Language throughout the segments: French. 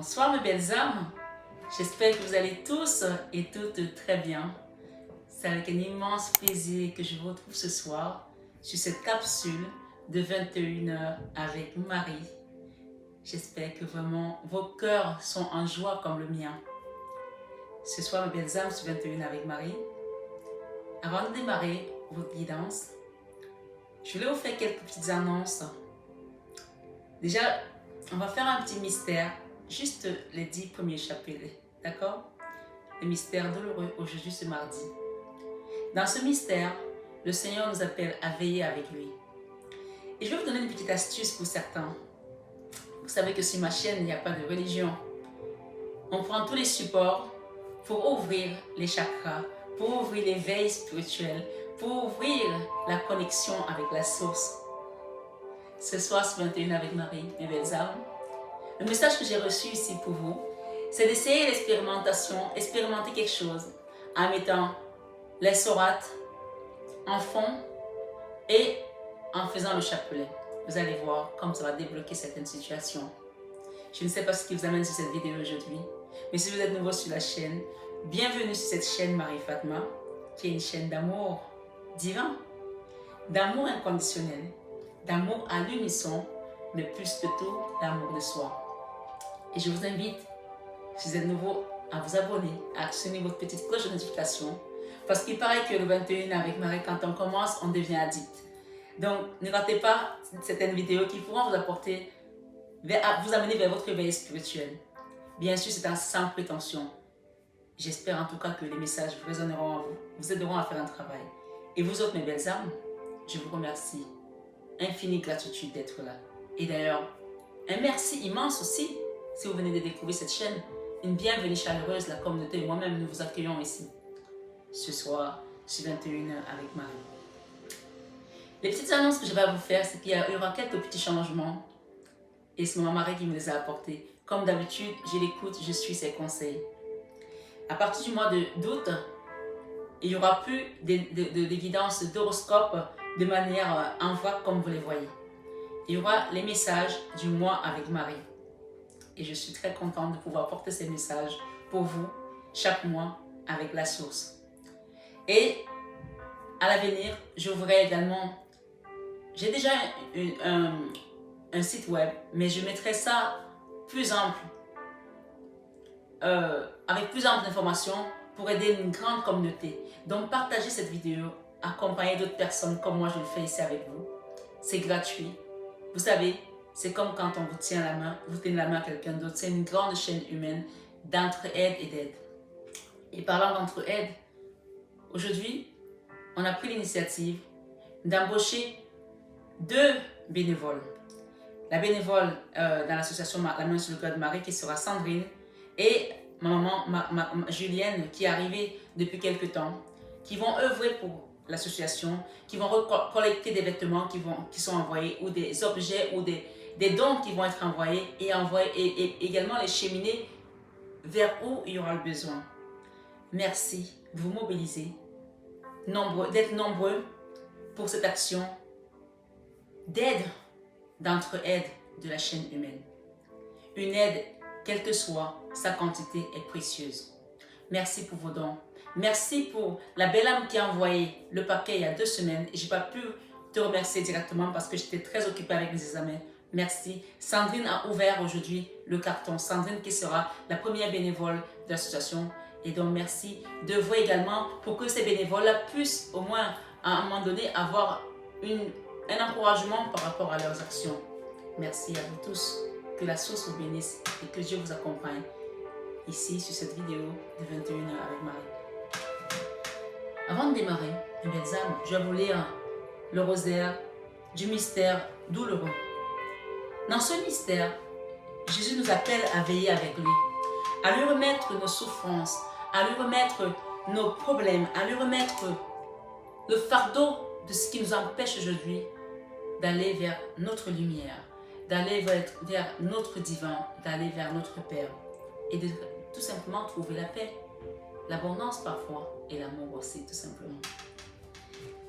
Bonsoir mes belles âmes, j'espère que vous allez tous et toutes très bien. C'est avec un immense plaisir que je vous retrouve ce soir sur cette capsule de 21h avec Marie. J'espère que vraiment vos cœurs sont en joie comme le mien. Ce soir mes belles âmes sur 21h avec Marie. Avant de démarrer votre guidance, je voulais vous faire quelques petites annonces. Déjà, on va faire un petit mystère, juste les 10 premiers chapitres, d'accord? Le mystère douloureux aujourd'hui, ce mardi. Dans ce mystère, le Seigneur nous appelle à veiller avec lui. Et je vais vous donner une petite astuce pour certains. Vous savez que sur ma chaîne, il n'y a pas de religion. On prend tous les supports pour ouvrir les chakras, pour ouvrir l'éveil spirituel, pour ouvrir la connexion avec la source. Ce soir, sur 21 avec Marie, mes belles âmes, le message que j'ai reçu ici pour vous, c'est d'essayer l'expérimentation, expérimenter quelque chose en mettant les sourates en fond et en faisant le chapelet. Vous allez voir comme ça va débloquer certaines situations. Je ne sais pas ce qui vous amène sur cette vidéo aujourd'hui, mais si vous êtes nouveau sur la chaîne, bienvenue sur cette chaîne Marie Fatma, qui est une chaîne d'amour divin, d'amour inconditionnel, d'amour à l'unisson, mais plus que tout, l'amour de soi. Et je vous invite, si vous êtes nouveau, à vous abonner, à actionner votre petite cloche de notification, parce qu'il paraît que le 21 avec Marie, quand on commence, on devient addict. Donc, ne ratez pas certaines vidéos qui pourront vous apporter, vous amener vers votre éveil spirituel. Bien sûr, c'est sans prétention. J'espère en tout cas que les messages vous résonneront en vous, vous aideront à faire un travail. Et vous autres, mes belles âmes, je vous remercie. Infinie gratitude d'être là. Et d'ailleurs, un merci immense aussi, si vous venez de découvrir cette chaîne, une bienvenue chaleureuse, la communauté et moi-même, nous vous accueillons ici. Ce soir, sur 21h avec Marie. Les petites annonces que je vais à vous faire, c'est qu'il y aura quelques petits changements. Et c'est maman Marie qui me les a apportés. Comme d'habitude, je l'écoute, je suis ses conseils. À partir du mois d'août, il n'y aura plus de guidance d'horoscope de manière en voix comme vous les voyez. Il y aura les messages du mois avec Marie. Et je suis très contente de pouvoir porter ces messages pour vous chaque mois avec la source. Et à l'avenir, j'ouvrirai également, j'ai déjà un site web, mais je mettrai ça plus ample, avec plus ample d'informations pour aider une grande communauté. Donc partagez cette vidéo, accompagnez d'autres personnes comme moi je le fais ici avec vous. C'est gratuit. Vous savez, c'est comme quand on vous tient la main, vous tenez la main à quelqu'un d'autre. C'est une grande chaîne humaine d'entraide et d'aide. Et parlant d'entraide, aujourd'hui, on a pris l'initiative d'embaucher 2 bénévoles. La bénévole dans l'association La Main sur le cœur de Marie qui sera Sandrine et ma maman Julienne qui est arrivée depuis quelques temps, qui vont œuvrer pour l'association, qui vont collecter des vêtements qui sont envoyés ou des objets ou des dons qui vont être envoyés et également les cheminer vers où il y aura le besoin. Merci de vous mobiliser, d'être nombreux pour cette action d'aide, d'entraide de la chaîne humaine. Une aide, quelle que soit sa quantité, est précieuse. Merci pour vos dons. Merci pour la belle âme qui a envoyé le paquet il y a 2 semaines. Je n'ai pas pu te remercier directement parce que j'étais très occupée avec mes examens. Merci. Sandrine a ouvert aujourd'hui le carton. Sandrine qui sera la première bénévole de l'association. Et donc merci de vous également pour que ces bénévoles puissent au moins à un moment donné avoir un encouragement par rapport à leurs actions. Merci à vous tous. Que la source vous bénisse et que Dieu vous accompagne ici sur cette vidéo de 21h avec Marie. Avant de démarrer, mes belles âmes, je vais vous lire le rosaire du mystère douloureux. Dans ce mystère, Jésus nous appelle à veiller avec lui, à lui remettre nos souffrances, à lui remettre nos problèmes, à lui remettre le fardeau de ce qui nous empêche aujourd'hui d'aller vers notre lumière, d'aller vers notre divin, d'aller vers notre Père et de tout simplement trouver la paix, l'abondance parfois et l'amour aussi tout simplement.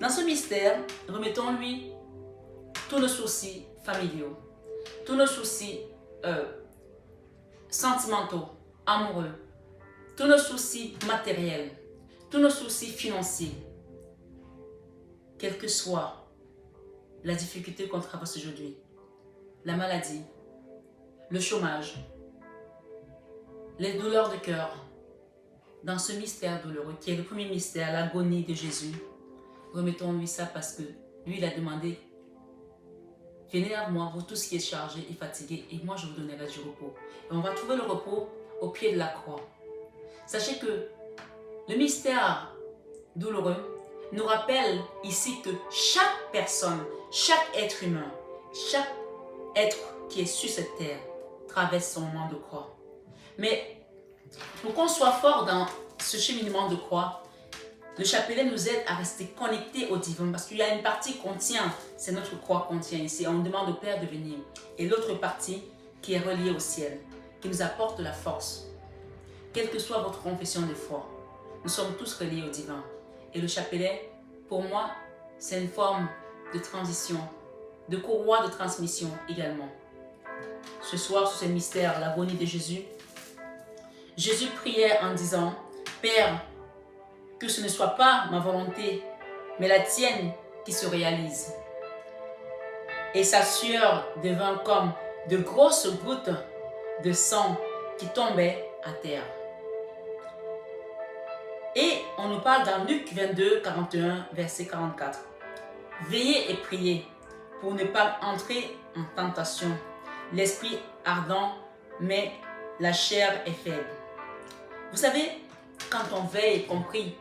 Dans ce mystère, remettons-lui tous nos soucis familiaux, tous nos soucis sentimentaux, amoureux, tous nos soucis matériels, tous nos soucis financiers, quelle que soit la difficulté qu'on traverse aujourd'hui, la maladie, le chômage, les douleurs de cœur, dans ce mystère douloureux qui est le premier mystère, l'agonie de Jésus, remettons-lui ça parce que lui, il a demandé « Venez à moi, vous tous qui êtes chargés et fatigués, et moi je vous donnerai du repos. » Et on va trouver le repos au pied de la croix. Sachez que le mystère douloureux nous rappelle ici que chaque personne, chaque être humain, chaque être qui est sur cette terre traverse son moment de croix. Mais pour qu'on soit fort dans ce cheminement de croix, le chapelet nous aide à rester connectés au divin parce qu'il y a une partie qu'on tient, c'est notre croix qu'on tient ici. On demande au Père de venir. Et l'autre partie qui est reliée au ciel, qui nous apporte la force. Quelle que soit votre confession de foi, nous sommes tous reliés au divin. Et le chapelet, pour moi, c'est une forme de transition, de courroie de transmission également. Ce soir, sur ce mystère, l'agonie de Jésus, Jésus priait en disant « Père, que ce ne soit pas ma volonté, mais la tienne qui se réalise. » Et sa sueur devint comme de grosses gouttes de sang qui tombaient à terre. Et on nous parle dans Luc 22, 41, verset 44. « Veillez et priez pour ne pas entrer en tentation. L'esprit ardent, mais la chair est faible. » Vous savez, quand on veille et qu'on prie,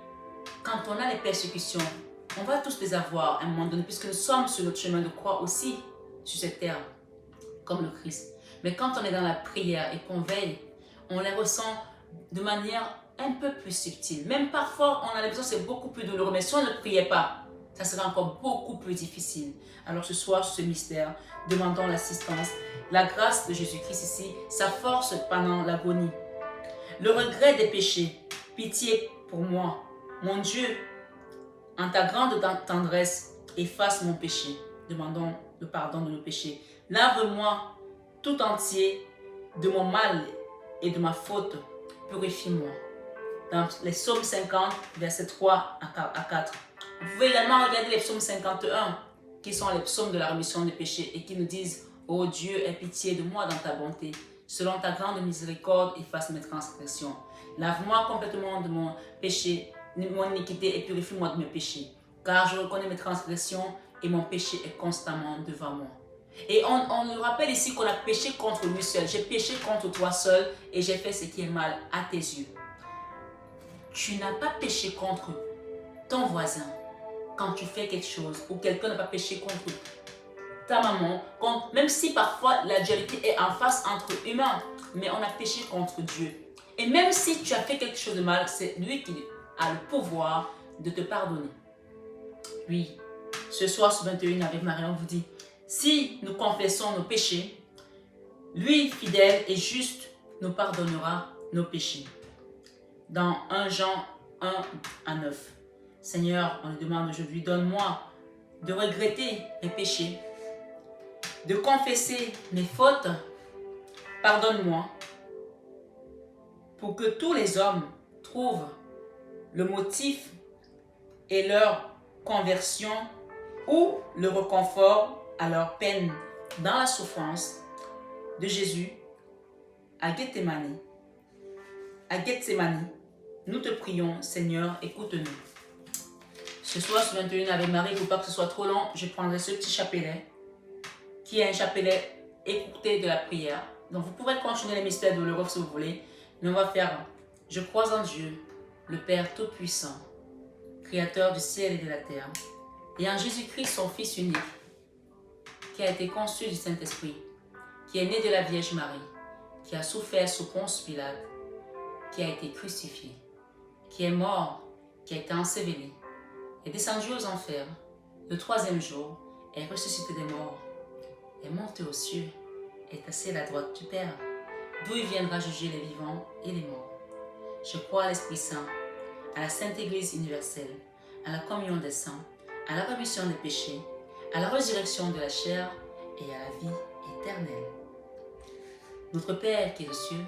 quand on a les persécutions, on va tous les avoir à un moment donné, puisque nous sommes sur notre chemin de croix aussi, sur cette terre, comme le Christ. Mais quand on est dans la prière et qu'on veille, on les ressent de manière un peu plus subtile. Même parfois, on a l'impression que c'est beaucoup plus douloureux, mais si on ne priait pas, ça serait encore beaucoup plus difficile. Alors ce soir, sur ce mystère, demandons l'assistance, la grâce de Jésus-Christ ici, sa force pendant l'agonie. Le regret des péchés, pitié pour moi. Mon Dieu, en ta grande tendresse, efface mon péché. Demandons le pardon de nos péchés. Lave-moi tout entier de mon mal et de ma faute. Purifie-moi. Dans les psaumes 50, versets 3 à 4. Vous pouvez également regarder les psaumes 51, qui sont les psaumes de la rémission des péchés et qui nous disent « Ô Dieu, aie pitié de moi dans ta bonté. Selon ta grande miséricorde, efface mes transgressions. Lave-moi complètement de mon péché, de mon iniquité et purifie-moi de mes péchés. Car je reconnais mes transgressions et mon péché est constamment devant moi. » Et on nous rappelle ici qu'on a péché contre lui seul. J'ai péché contre toi seul et j'ai fait ce qui est mal à tes yeux. Tu n'as pas péché contre ton voisin quand tu fais quelque chose ou quelqu'un n'a pas péché contre ta maman, même si parfois la dualité est en face entre humains, mais on a péché contre Dieu. Et même si tu as fait quelque chose de mal, c'est lui qui a le pouvoir de te pardonner. Oui, ce soir sur 21 avec Marie, on vous dit, si nous confessons nos péchés, lui, fidèle et juste, nous pardonnera nos péchés. Dans 1 Jean 1 à 9, Seigneur, on nous demande aujourd'hui, donne-moi de regretter mes péchés, de confesser mes fautes, pardonne-moi, pour que tous les hommes trouvent le motif et leur conversion ou le réconfort à leur peine dans la souffrance de Jésus à Gethsémani. À Gethsémani, nous te prions, Seigneur, écoute-nous. Ce soir, sur 21 avec Marie, pour pas que ce soit trop long, je prendrai ce petit chapelet qui est un chapelet écouté de la prière. Donc, vous pourrez continuer les mystères douloureux si vous voulez, mais on va faire « Je crois en Dieu, le Père Tout-Puissant, Créateur du ciel et de la terre, et en Jésus-Christ, son Fils unique, qui a été conçu du Saint-Esprit, qui est né de la Vierge Marie, qui a souffert sous Ponce Pilate, qui a été crucifié, qui est mort, qui a été enseveli, est descendu aux enfers, le 3e jour, est ressuscité des morts, est monté aux cieux, est assis à la droite du Père, d'où il viendra juger les vivants et les morts. Je crois à l'Esprit Saint, à la Sainte Église universelle, à la communion des saints, à la rémission des péchés, à la résurrection de la chair et à la vie éternelle. Notre Père qui est aux cieux,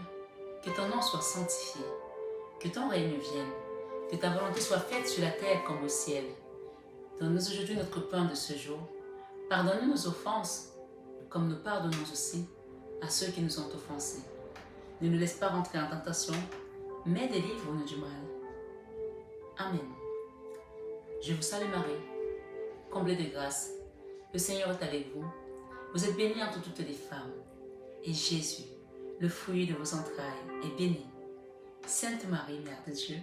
Que ton nom soit sanctifié. Que ton règne vienne. Que ta volonté soit faite sur la terre comme au ciel. Donne-nous aujourd'hui notre pain de ce jour. Pardonne-nous nos offenses, comme nous pardonnons aussi à ceux qui nous ont offensés. Ne nous laisse pas rentrer en tentation, mais délivre-nous du mal. Amen. Je vous salue Marie, comblée de grâce. Le Seigneur est avec vous. Vous êtes bénie entre toutes les femmes. Et Jésus, le fruit de vos entrailles, est béni. Sainte Marie, Mère de Dieu,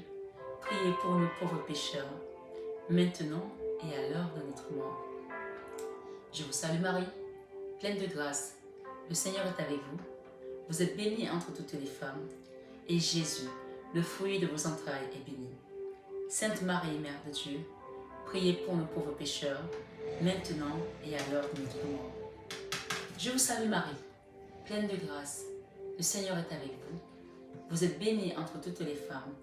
priez pour nous pauvres pécheurs, maintenant et à l'heure de notre mort. Je vous salue Marie, pleine de grâce. Le Seigneur est avec vous. Vous êtes bénie entre toutes les femmes. Et Jésus, le fruit de vos entrailles, est béni. Sainte Marie, Mère de Dieu, priez pour nos pauvres pécheurs, maintenant et à l'heure de notre mort. Je vous salue Marie, pleine de grâce. Le Seigneur est avec vous. Vous êtes bénie entre toutes les femmes.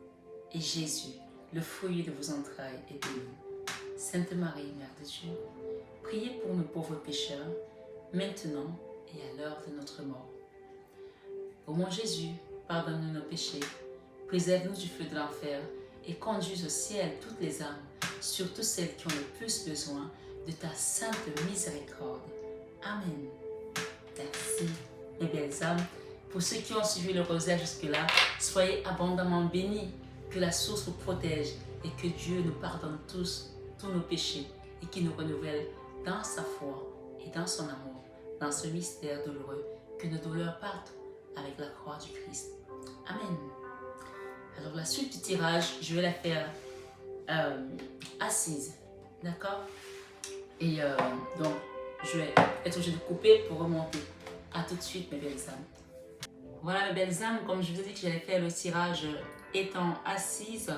Et Jésus, le fruit de vos entrailles, est béni. Sainte Marie, Mère de Dieu, priez pour nos pauvres pécheurs, maintenant et à l'heure de notre mort. Ô mon Jésus, pardonne-nous nos péchés, préserve-nous du feu de l'enfer et conduis au ciel toutes les âmes, surtout celles qui ont le plus besoin de ta sainte miséricorde. Amen. Merci, mes belles âmes. Pour ceux qui ont suivi le rosaire jusque-là, soyez abondamment bénis, que la source vous protège et que Dieu nous pardonne tous nos péchés et qui nous renouvelle dans sa foi et dans son amour, dans ce mystère douloureux, que nos douleurs partent avec la croix du Christ. Amen. Alors la suite du tirage, je vais la faire assise, d'accord? Et donc, je vais être obligée de couper pour remonter. À tout de suite, mes belles âmes. Voilà, mes belles âmes, comme je vous ai dit que j'allais faire le tirage étant assise.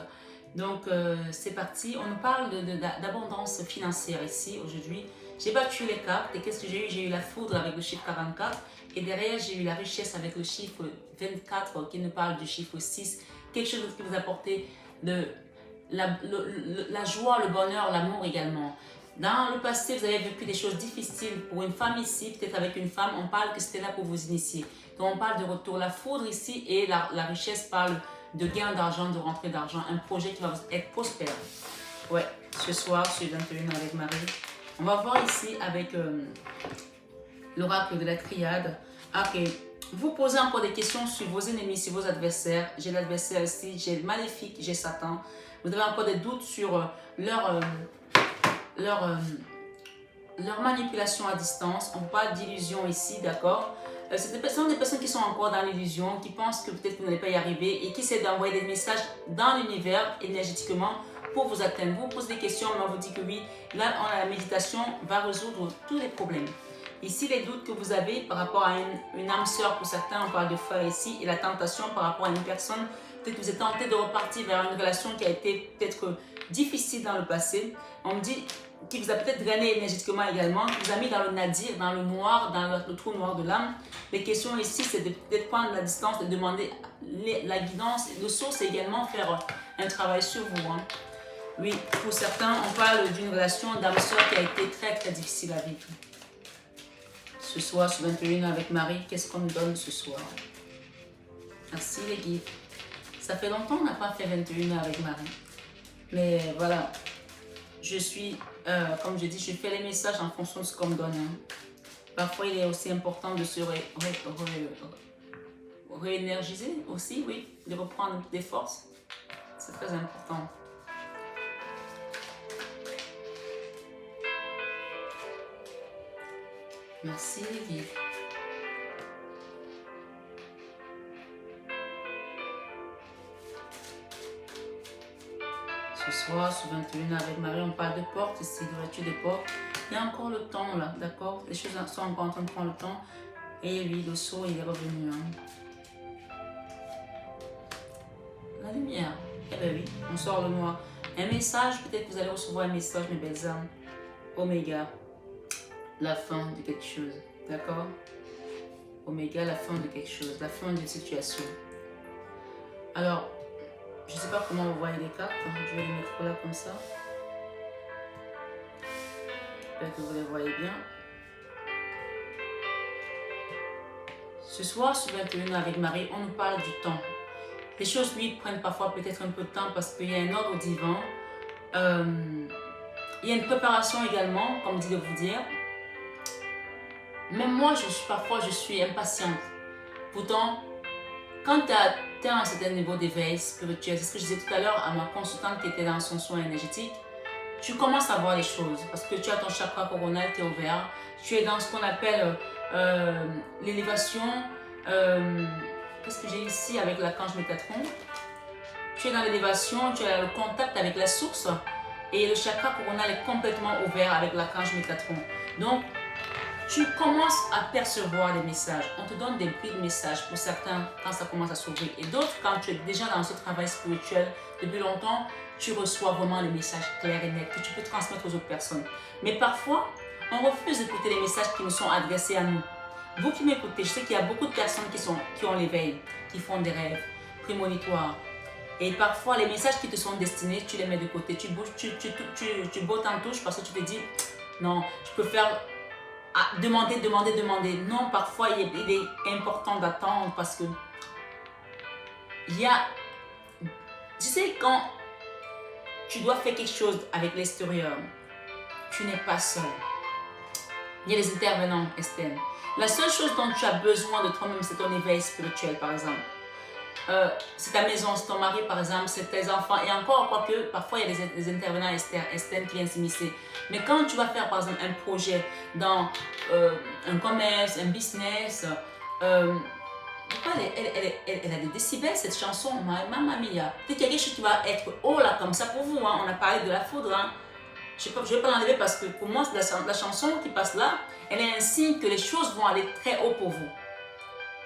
Donc, c'est parti. On nous parle d'abondance financière ici, aujourd'hui. J'ai battu les cartes et qu'est-ce que j'ai eu? J'ai eu la foudre avec le chiffre 44 et derrière, j'ai eu la richesse avec le chiffre 24 qui nous parle du chiffre 6. Quelque chose qui vous apporte la joie, le bonheur, l'amour également. Dans le passé, vous avez vécu des choses difficiles pour une femme ici, peut-être avec une femme, on parle que c'était là pour vous initier. Donc on parle de retour. La foudre ici et la richesse parle de gain d'argent, de rentrée d'argent, un projet qui va être prospère. Ouais, ce soir, sur 21 avec Marie. On va voir ici avec l'oracle de la triade. Ok, vous posez encore des questions sur vos ennemis, sur vos adversaires. J'ai l'adversaire ici, j'ai le maléfique, j'ai Satan. Vous avez encore des doutes sur leur manipulation à distance. On parle d'illusion ici, d'accord? C'est des personnes qui sont encore dans l'illusion, qui pensent que peut-être vous n'allez pas y arriver et qui essaient d'envoyer des messages dans l'univers énergétiquement pour vous atteindre. Vous posez des questions, mais on vous dit que oui, là, la méditation va résoudre tous les problèmes. Ici, les doutes que vous avez par rapport à une âme sœur, pour certains, on parle de frère ici, et la tentation par rapport à une personne, peut-être que vous êtes tenté de repartir vers une relation qui a été peut-être difficile dans le passé. On me dit qui vous a peut-être drainé énergétiquement également, qui vous a mis dans le nadir, dans le noir, dans le trou noir de l'âme. Les questions ici, c'est de peut-être prendre la distance, de demander la guidance, de source et également faire un travail sur vous. Hein. Oui, pour certains, on parle d'une relation d'âme-sœur qui a été très très difficile à vivre. Ce soir, sur 21 avec Marie, qu'est-ce qu'on nous donne ce soir? Merci les guides. Ça fait longtemps qu'on n'a pas fait 21 avec Marie. Mais voilà, je suis, comme je dis, je fais les messages en fonction de ce qu'on me donne. Hein. Parfois, il est aussi important de se réénergiser aussi, oui, de reprendre des forces. C'est très important. Merci les guides. Ce soir, sur 21 avec Marie, on parle de portes ici, d'ouverture des portes. Il y a encore le temps là, d'accord? Les choses sont encore en train de prendre le temps. Et lui, le saut, il est revenu. Hein. La lumière. Eh bien oui, on sort le noir. Un message, peut-être que vous allez recevoir un message, mes belles âmes. Oméga, la fin de quelque chose, d'accord? Oméga, la fin de quelque chose, la fin d'une situation. Alors, je ne sais pas comment vous voyez les cartes, je vais les mettre là comme ça. J'espère que vous les voyez bien. Ce soir, sur 21 avec Marie, on nous parle du temps. Les choses, oui, prennent parfois peut-être un peu de temps parce qu'il y a un ordre divin. Il y a une préparation également, comme dit de vous dire. Même moi, parfois, je suis impatiente. Pourtant, quand tu atteins un certain niveau d'éveil spirituel, c'est ce que je disais tout à l'heure à ma consultante qui était dans son soin énergétique, tu commences à voir les choses parce que tu as ton chakra coronal qui est ouvert, tu es dans ce qu'on appelle l'élévation. Qu'est-ce que j'ai ici avec l'archange Métatron? Tu es dans l'élévation, tu as le contact avec la source et le chakra coronal est complètement ouvert avec l'archange Métatron. Donc, tu commences à percevoir des messages. On te donne des bribes de messages pour certains quand ça commence à s'ouvrir. Et d'autres, quand tu es déjà dans ce travail spirituel depuis longtemps, tu reçois vraiment les messages clairs et nets que tu peux transmettre aux autres personnes. Mais parfois, on refuse d'écouter les messages qui nous sont adressés à nous. Vous qui m'écoutez, je sais qu'il y a beaucoup de personnes qui ont l'éveil, qui font des rêves prémonitoires. Et parfois, les messages qui te sont destinés, tu les mets de côté. Tu bottes en touche parce que tu te dis, non, je peux faire... demander. Non, parfois, il est important d'attendre parce que il y a... Tu sais, quand tu dois faire quelque chose avec l'extérieur, tu n'es pas seul. Il y a des intervenants externes. La seule chose dont tu as besoin de toi-même, c'est ton éveil spirituel, par exemple. C'est ta maison, c'est ton mari, par exemple, c'est tes enfants. Et encore, quoique, parfois, il y a des intervenants externes qui viennent s'immiscer. Mais quand tu vas faire, par exemple, un projet dans un commerce, un business, elle a des décibels, cette chanson, Mamma Mia. Peut-être qu'il y a quelque chose qui va être haut là, comme ça pour vous. Hein. On a parlé de la foudre. Hein. Je ne vais pas l'enlever parce que pour moi, la chanson qui passe là, elle est un signe que les choses vont aller très haut pour vous.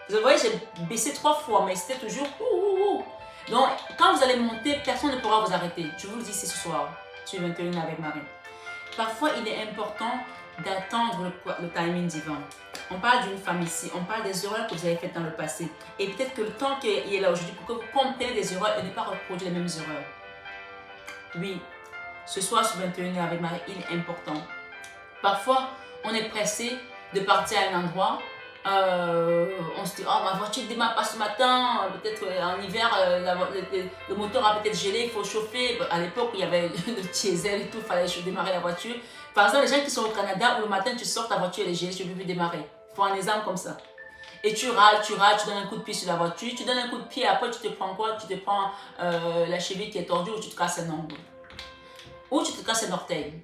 Vous voyez, j'ai baissé 3 fois, mais c'était toujours ouh. Donc, quand vous allez monter, personne ne pourra vous arrêter. Je vous le dis, c'est ce soir, sur 21 avec Marie. Parfois, il est important d'attendre le timing divin. On parle d'une femme ici, on parle des erreurs que vous avez faites dans le passé. Et peut-être que le temps qui est là aujourd'hui pour que vous compreniez des erreurs et ne pas reproduire les mêmes erreurs. Oui, ce soir sur 21 avec Marie, il est important. Parfois, on est pressé de partir à un endroit. On se dit, oh, ma voiture ne démarre pas ce matin, peut-être en hiver, le moteur a peut-être gelé, il faut chauffer. À l'époque, il y avait le diesel et tout, il fallait démarrer la voiture. Par exemple, les gens qui sont au Canada, où le matin, tu sors, ta voiture elle est gelée, tu ne peux plus démarrer. Il faut un exemple comme ça. Et tu râles, tu donnes un coup de pied sur la voiture, tu donnes un coup de pied, après tu te prends quoi? Tu te prends la cheville qui est tordue ou tu te casses un ongle. Ou tu te casses un orteil.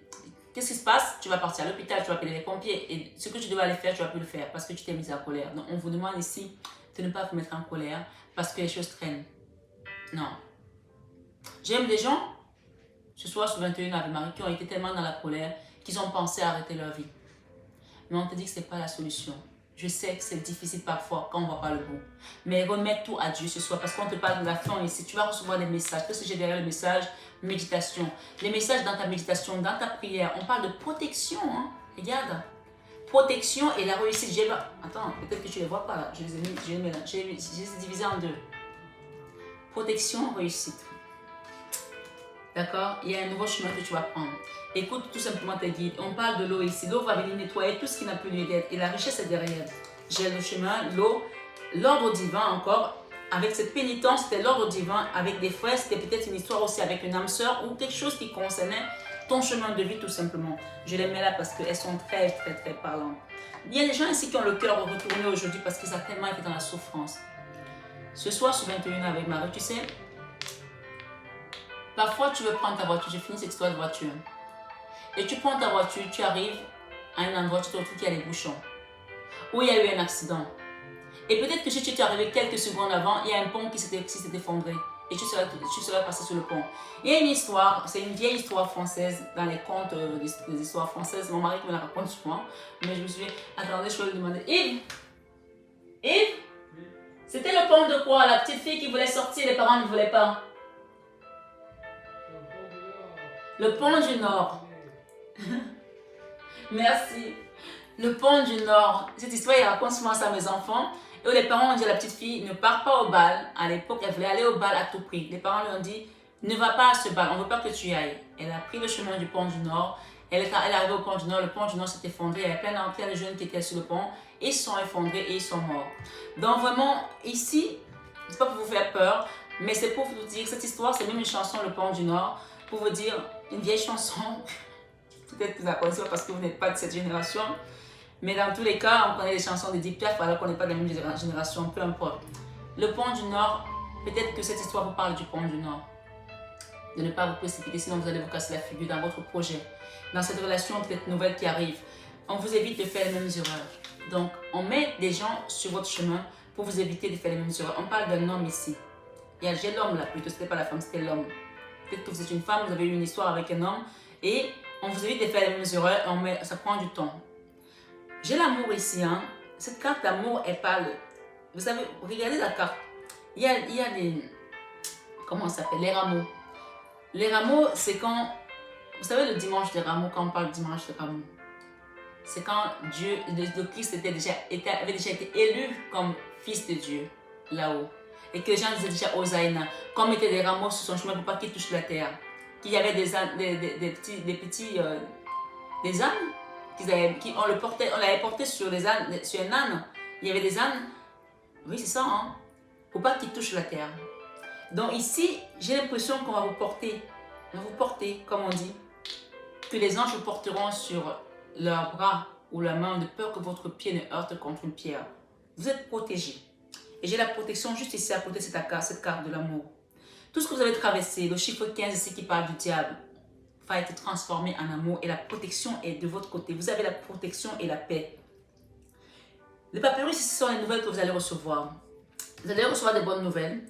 Qu'est-ce qui se passe? Tu vas partir à l'hôpital, tu vas appeler les pompiers et ce que tu devais aller faire, tu vas plus le faire parce que tu t'es mis en colère. Donc on vous demande ici de ne pas vous mettre en colère parce que les choses traînent. Non. J'aime des gens, ce soir sur 21 avec Marie, qui ont été tellement dans la colère qu'ils ont pensé à arrêter leur vie. Mais on te dit que ce n'est pas la solution. Je sais que c'est difficile parfois quand on ne voit pas le bout. Mais remets tout à Dieu ce soir parce qu'on te parle de la fin ici. Tu vas recevoir des messages. Qu'est-ce que j'ai derrière le message? Méditation. Les messages dans ta méditation, dans ta prière. On parle de protection. Hein? Regarde. Protection et la réussite. Attends, peut-être que tu ne les vois pas là. Je les ai mis, j'ai divisé en 2. Protection, réussite. D'accord? Il y a un nouveau chemin que tu vas prendre. Écoute tout simplement tes guides. On parle de l'eau ici. L'eau va venir nettoyer tout ce qui n'a plus lieu d'être. Et la richesse est derrière. J'ai le chemin, l'eau, l'ordre divin encore. Avec cette pénitence, c'était l'ordre divin. Avec des frères, c'était peut-être une histoire aussi avec une âme sœur ou quelque chose qui concernait ton chemin de vie tout simplement. Je les mets là parce qu'elles sont très parlantes. Il y a des gens ici qui ont le cœur retourné aujourd'hui parce qu'ils ont tellement été dans la souffrance. Ce soir, sur 21 avec Marie, tu sais, parfois tu veux prendre ta voiture, je finis cette histoire de voiture. Et tu prends ta voiture, tu arrives à un endroit, tu te retrouves qu'il y a des bouchons. Ou il y a eu un accident. Et peut-être que si tu es arrivé quelques secondes avant, il y a un pont qui s'est effondré. Et tu serais passé sur le pont. Il y a une histoire, c'est une vieille histoire française, dans les contes des histoires françaises. Mon mari qui me la raconte souvent. Mais je me suis dit, attendez, je vais lui demander. Yves, c'était le pont de quoi? La petite fille qui voulait sortir, les parents ne voulaient pas. Le pont du Nord. Merci. Le pont du Nord. Cette histoire, il raconte souvent ça à mes enfants. Et où les parents ont dit à la petite fille, ne pars pas au bal. À l'époque, elle voulait aller au bal à tout prix. Les parents lui ont dit, ne va pas à ce bal, on ne veut pas que tu y ailles. Elle a pris le chemin du pont du Nord. Elle est arrivée au pont du Nord, le pont du Nord s'est effondré. Il y avait plein de jeunes qui étaient sur le pont. ils sont effondrés et ils sont morts. Donc vraiment, ici, c'est pas pour vous faire peur, mais c'est pour vous dire que cette histoire, c'est même une chanson, Le Pont du Nord, pour vous dire, une vieille chanson, peut-être que vous la connaissez parce que vous n'êtes pas de cette génération, mais dans tous les cas, on connaît les chansons de Deep Piaf alors qu'on n'est pas de la même génération, peu importe. Le Pont du Nord, peut-être que cette histoire vous parle du Pont du Nord. De ne pas vous précipiter, sinon vous allez vous casser la figure dans votre projet. Dans cette relation peut-être nouvelle qui arrive, on vous évite de faire les mêmes erreurs. Donc, on met des gens sur votre chemin pour vous éviter de faire les mêmes erreurs. On parle d'un homme ici. J'ai l'homme là plutôt, c'était pas la femme, c'était l'homme. Peut-être que vous êtes une femme, vous avez eu une histoire avec un homme et on vous évite de faire les mêmes erreurs, ça prend du temps. J'ai l'amour ici, hein. Cette carte d'amour, elle parle. Vous savez, regardez la carte. Il y a des. Comment ça s'appelle? Les rameaux. Les rameaux, c'est quand. Vous savez, le dimanche des rameaux, quand on parle de dimanche des rameaux, c'est quand Dieu, le Christ avait déjà été élu comme fils de Dieu, là-haut. Et que les gens disaient déjà Hosanna, qu'on mettait des rameaux sur son chemin pour pas qu'il touche la terre. Qu'il y avait des ânes, des ânes, on l'avait porté sur un âne. Il y avait des ânes, oui c'est ça, hein, pour pas qu'il touche la terre. Donc ici, j'ai l'impression qu'on va vous porter, comme on dit, que les anges vous porteront sur leurs bras ou leurs mains de peur que votre pied ne heurte contre une pierre. Vous êtes protégé. Et j'ai la protection juste ici à côté de cette carte de l'amour. Tout ce que vous avez traversé, le chiffre 15 ici qui parle du diable, va être transformé en amour et la protection est de votre côté. Vous avez la protection et la paix. Les papyrus, ce sont les nouvelles que vous allez recevoir. Vous allez recevoir des bonnes nouvelles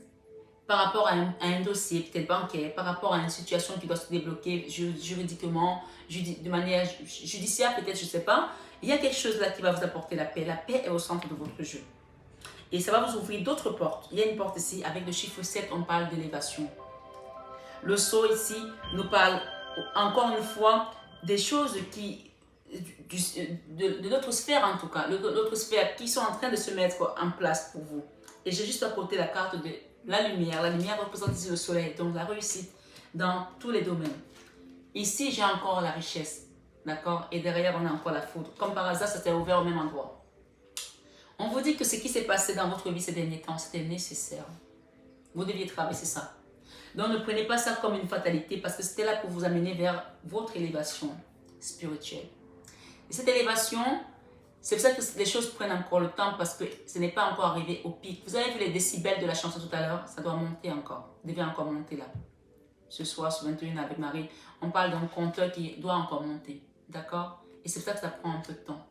par rapport à un dossier peut-être bancaire, par rapport à une situation qui doit se débloquer juridiquement, de manière judiciaire peut-être, je ne sais pas. Il y a quelque chose là qui va vous apporter la paix. La paix est au centre de votre jeu. Et ça va vous ouvrir d'autres portes. Il y a une porte ici, avec le chiffre 7, on parle d'élévation. Le sceau ici nous parle, encore une fois, des choses de notre sphère en tout cas, de notre sphère qui sont en train de se mettre en place pour vous. Et j'ai juste à côté la carte de la lumière. La lumière représente ici le soleil, donc la réussite dans tous les domaines. Ici, j'ai encore la richesse, d'accord? Et derrière, on a encore la foudre. Comme par hasard, ça s'est ouvert au même endroit. On vous dit que ce qui s'est passé dans votre vie ces derniers temps, c'était nécessaire. Vous deviez traverser ça. Donc ne prenez pas ça comme une fatalité parce que c'était là pour vous amener vers votre élévation spirituelle. Et cette élévation, c'est pour ça que les choses prennent encore le temps parce que ce n'est pas encore arrivé au pic. Vous avez vu les décibels de la chanson tout à l'heure, ça doit monter encore. Vous devez encore monter là. Ce soir, sur 21 avec Marie, on parle d'un compteur qui doit encore monter. D'accord? Et c'est pour ça que ça prend un peu de temps.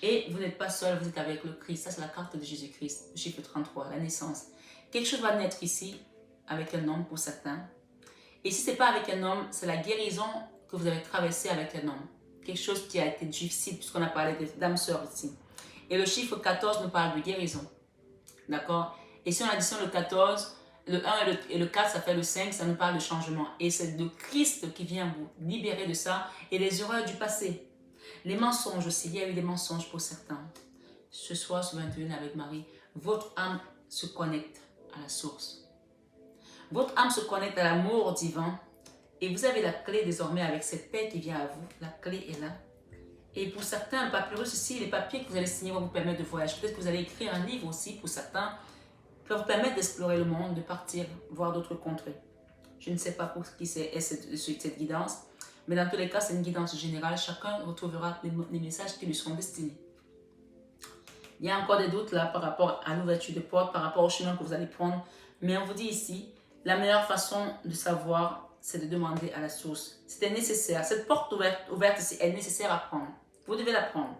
Et vous n'êtes pas seul, vous êtes avec le Christ. Ça, c'est la carte de Jésus-Christ, le chiffre 33, la naissance. Quelque chose va naître ici, avec un homme pour certains. Et si ce n'est pas avec un homme, c'est la guérison que vous avez traversée avec un homme. Quelque chose qui a été difficile, puisqu'on a parlé d'âme sœur ici. Et le chiffre 14 nous parle de guérison. D'accord? Et si on additionne le 14, le 1 et le 4, ça fait le 5, ça nous parle de changement. Et c'est le Christ qui vient vous libérer de ça et des erreurs du passé. Les mensonges aussi, il y a eu des mensonges pour certains. Ce soir, sur 21 avec Marie, votre âme se connecte à la source. Votre âme se connecte à l'amour divin et vous avez la clé désormais avec cette paix qui vient à vous. La clé est là. Et pour certains, le papyrus ici, les papiers que vous allez signer vont vous permettre de voyager. Peut-être que vous allez écrire un livre aussi pour certains qui va vous permettre d'explorer le monde, de partir, voir d'autres contrées. Je ne sais pas pour qui c'est cette guidance. Mais dans tous les cas, c'est une guidance générale. Chacun retrouvera les messages qui lui sont destinés. Il y a encore des doutes là par rapport à l'ouverture de porte, par rapport au chemin que vous allez prendre. Mais on vous dit ici, la meilleure façon de savoir, c'est de demander à la source. C'était nécessaire. Cette porte ouverte ici est nécessaire à prendre. Vous devez la prendre.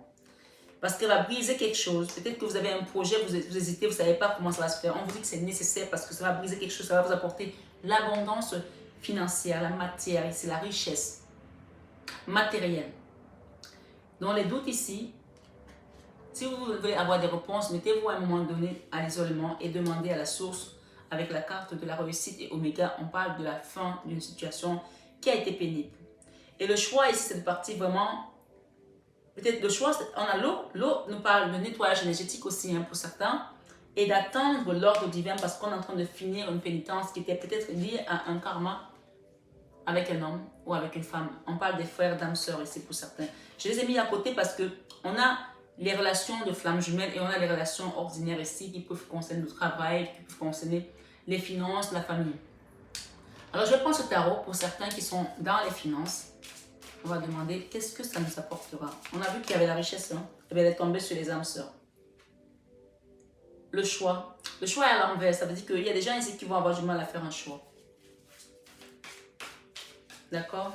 Parce qu'elle va briser quelque chose. Peut-être que vous avez un projet, vous hésitez, vous ne savez pas comment ça va se faire. On vous dit que c'est nécessaire parce que ça va briser quelque chose, ça va vous apporter l'abondance financière, la matière, ici, la richesse matériel. Dans les doutes ici, si vous voulez avoir des réponses, mettez-vous à un moment donné à l'isolement et demandez à la source avec la carte de la réussite et Oméga. On parle de la fin d'une situation qui a été pénible. Et le choix ici, c'est de partir vraiment, peut-être le choix, on a l'eau. L'eau nous parle de nettoyage énergétique aussi pour certains et d'attendre l'ordre divin parce qu'on est en train de finir une pénitence qui était peut-être liée à un karma avec un homme ou avec une femme. On parle des frères, dames, sœurs ici pour certains. Je les ai mis à côté parce que on a les relations de flammes jumelles et on a les relations ordinaires ici qui peuvent concerner le travail, qui peuvent concerner les finances, la famille. Alors, je prends ce tarot pour certains qui sont dans les finances. On va demander qu'est-ce que ça nous apportera. On a vu qu'il y avait la richesse, hein? Elle est tombée sur les âmes sœurs. Le choix. Le choix est à l'envers. Ça veut dire qu'il y a des gens ici qui vont avoir du mal à faire un choix. D'accord?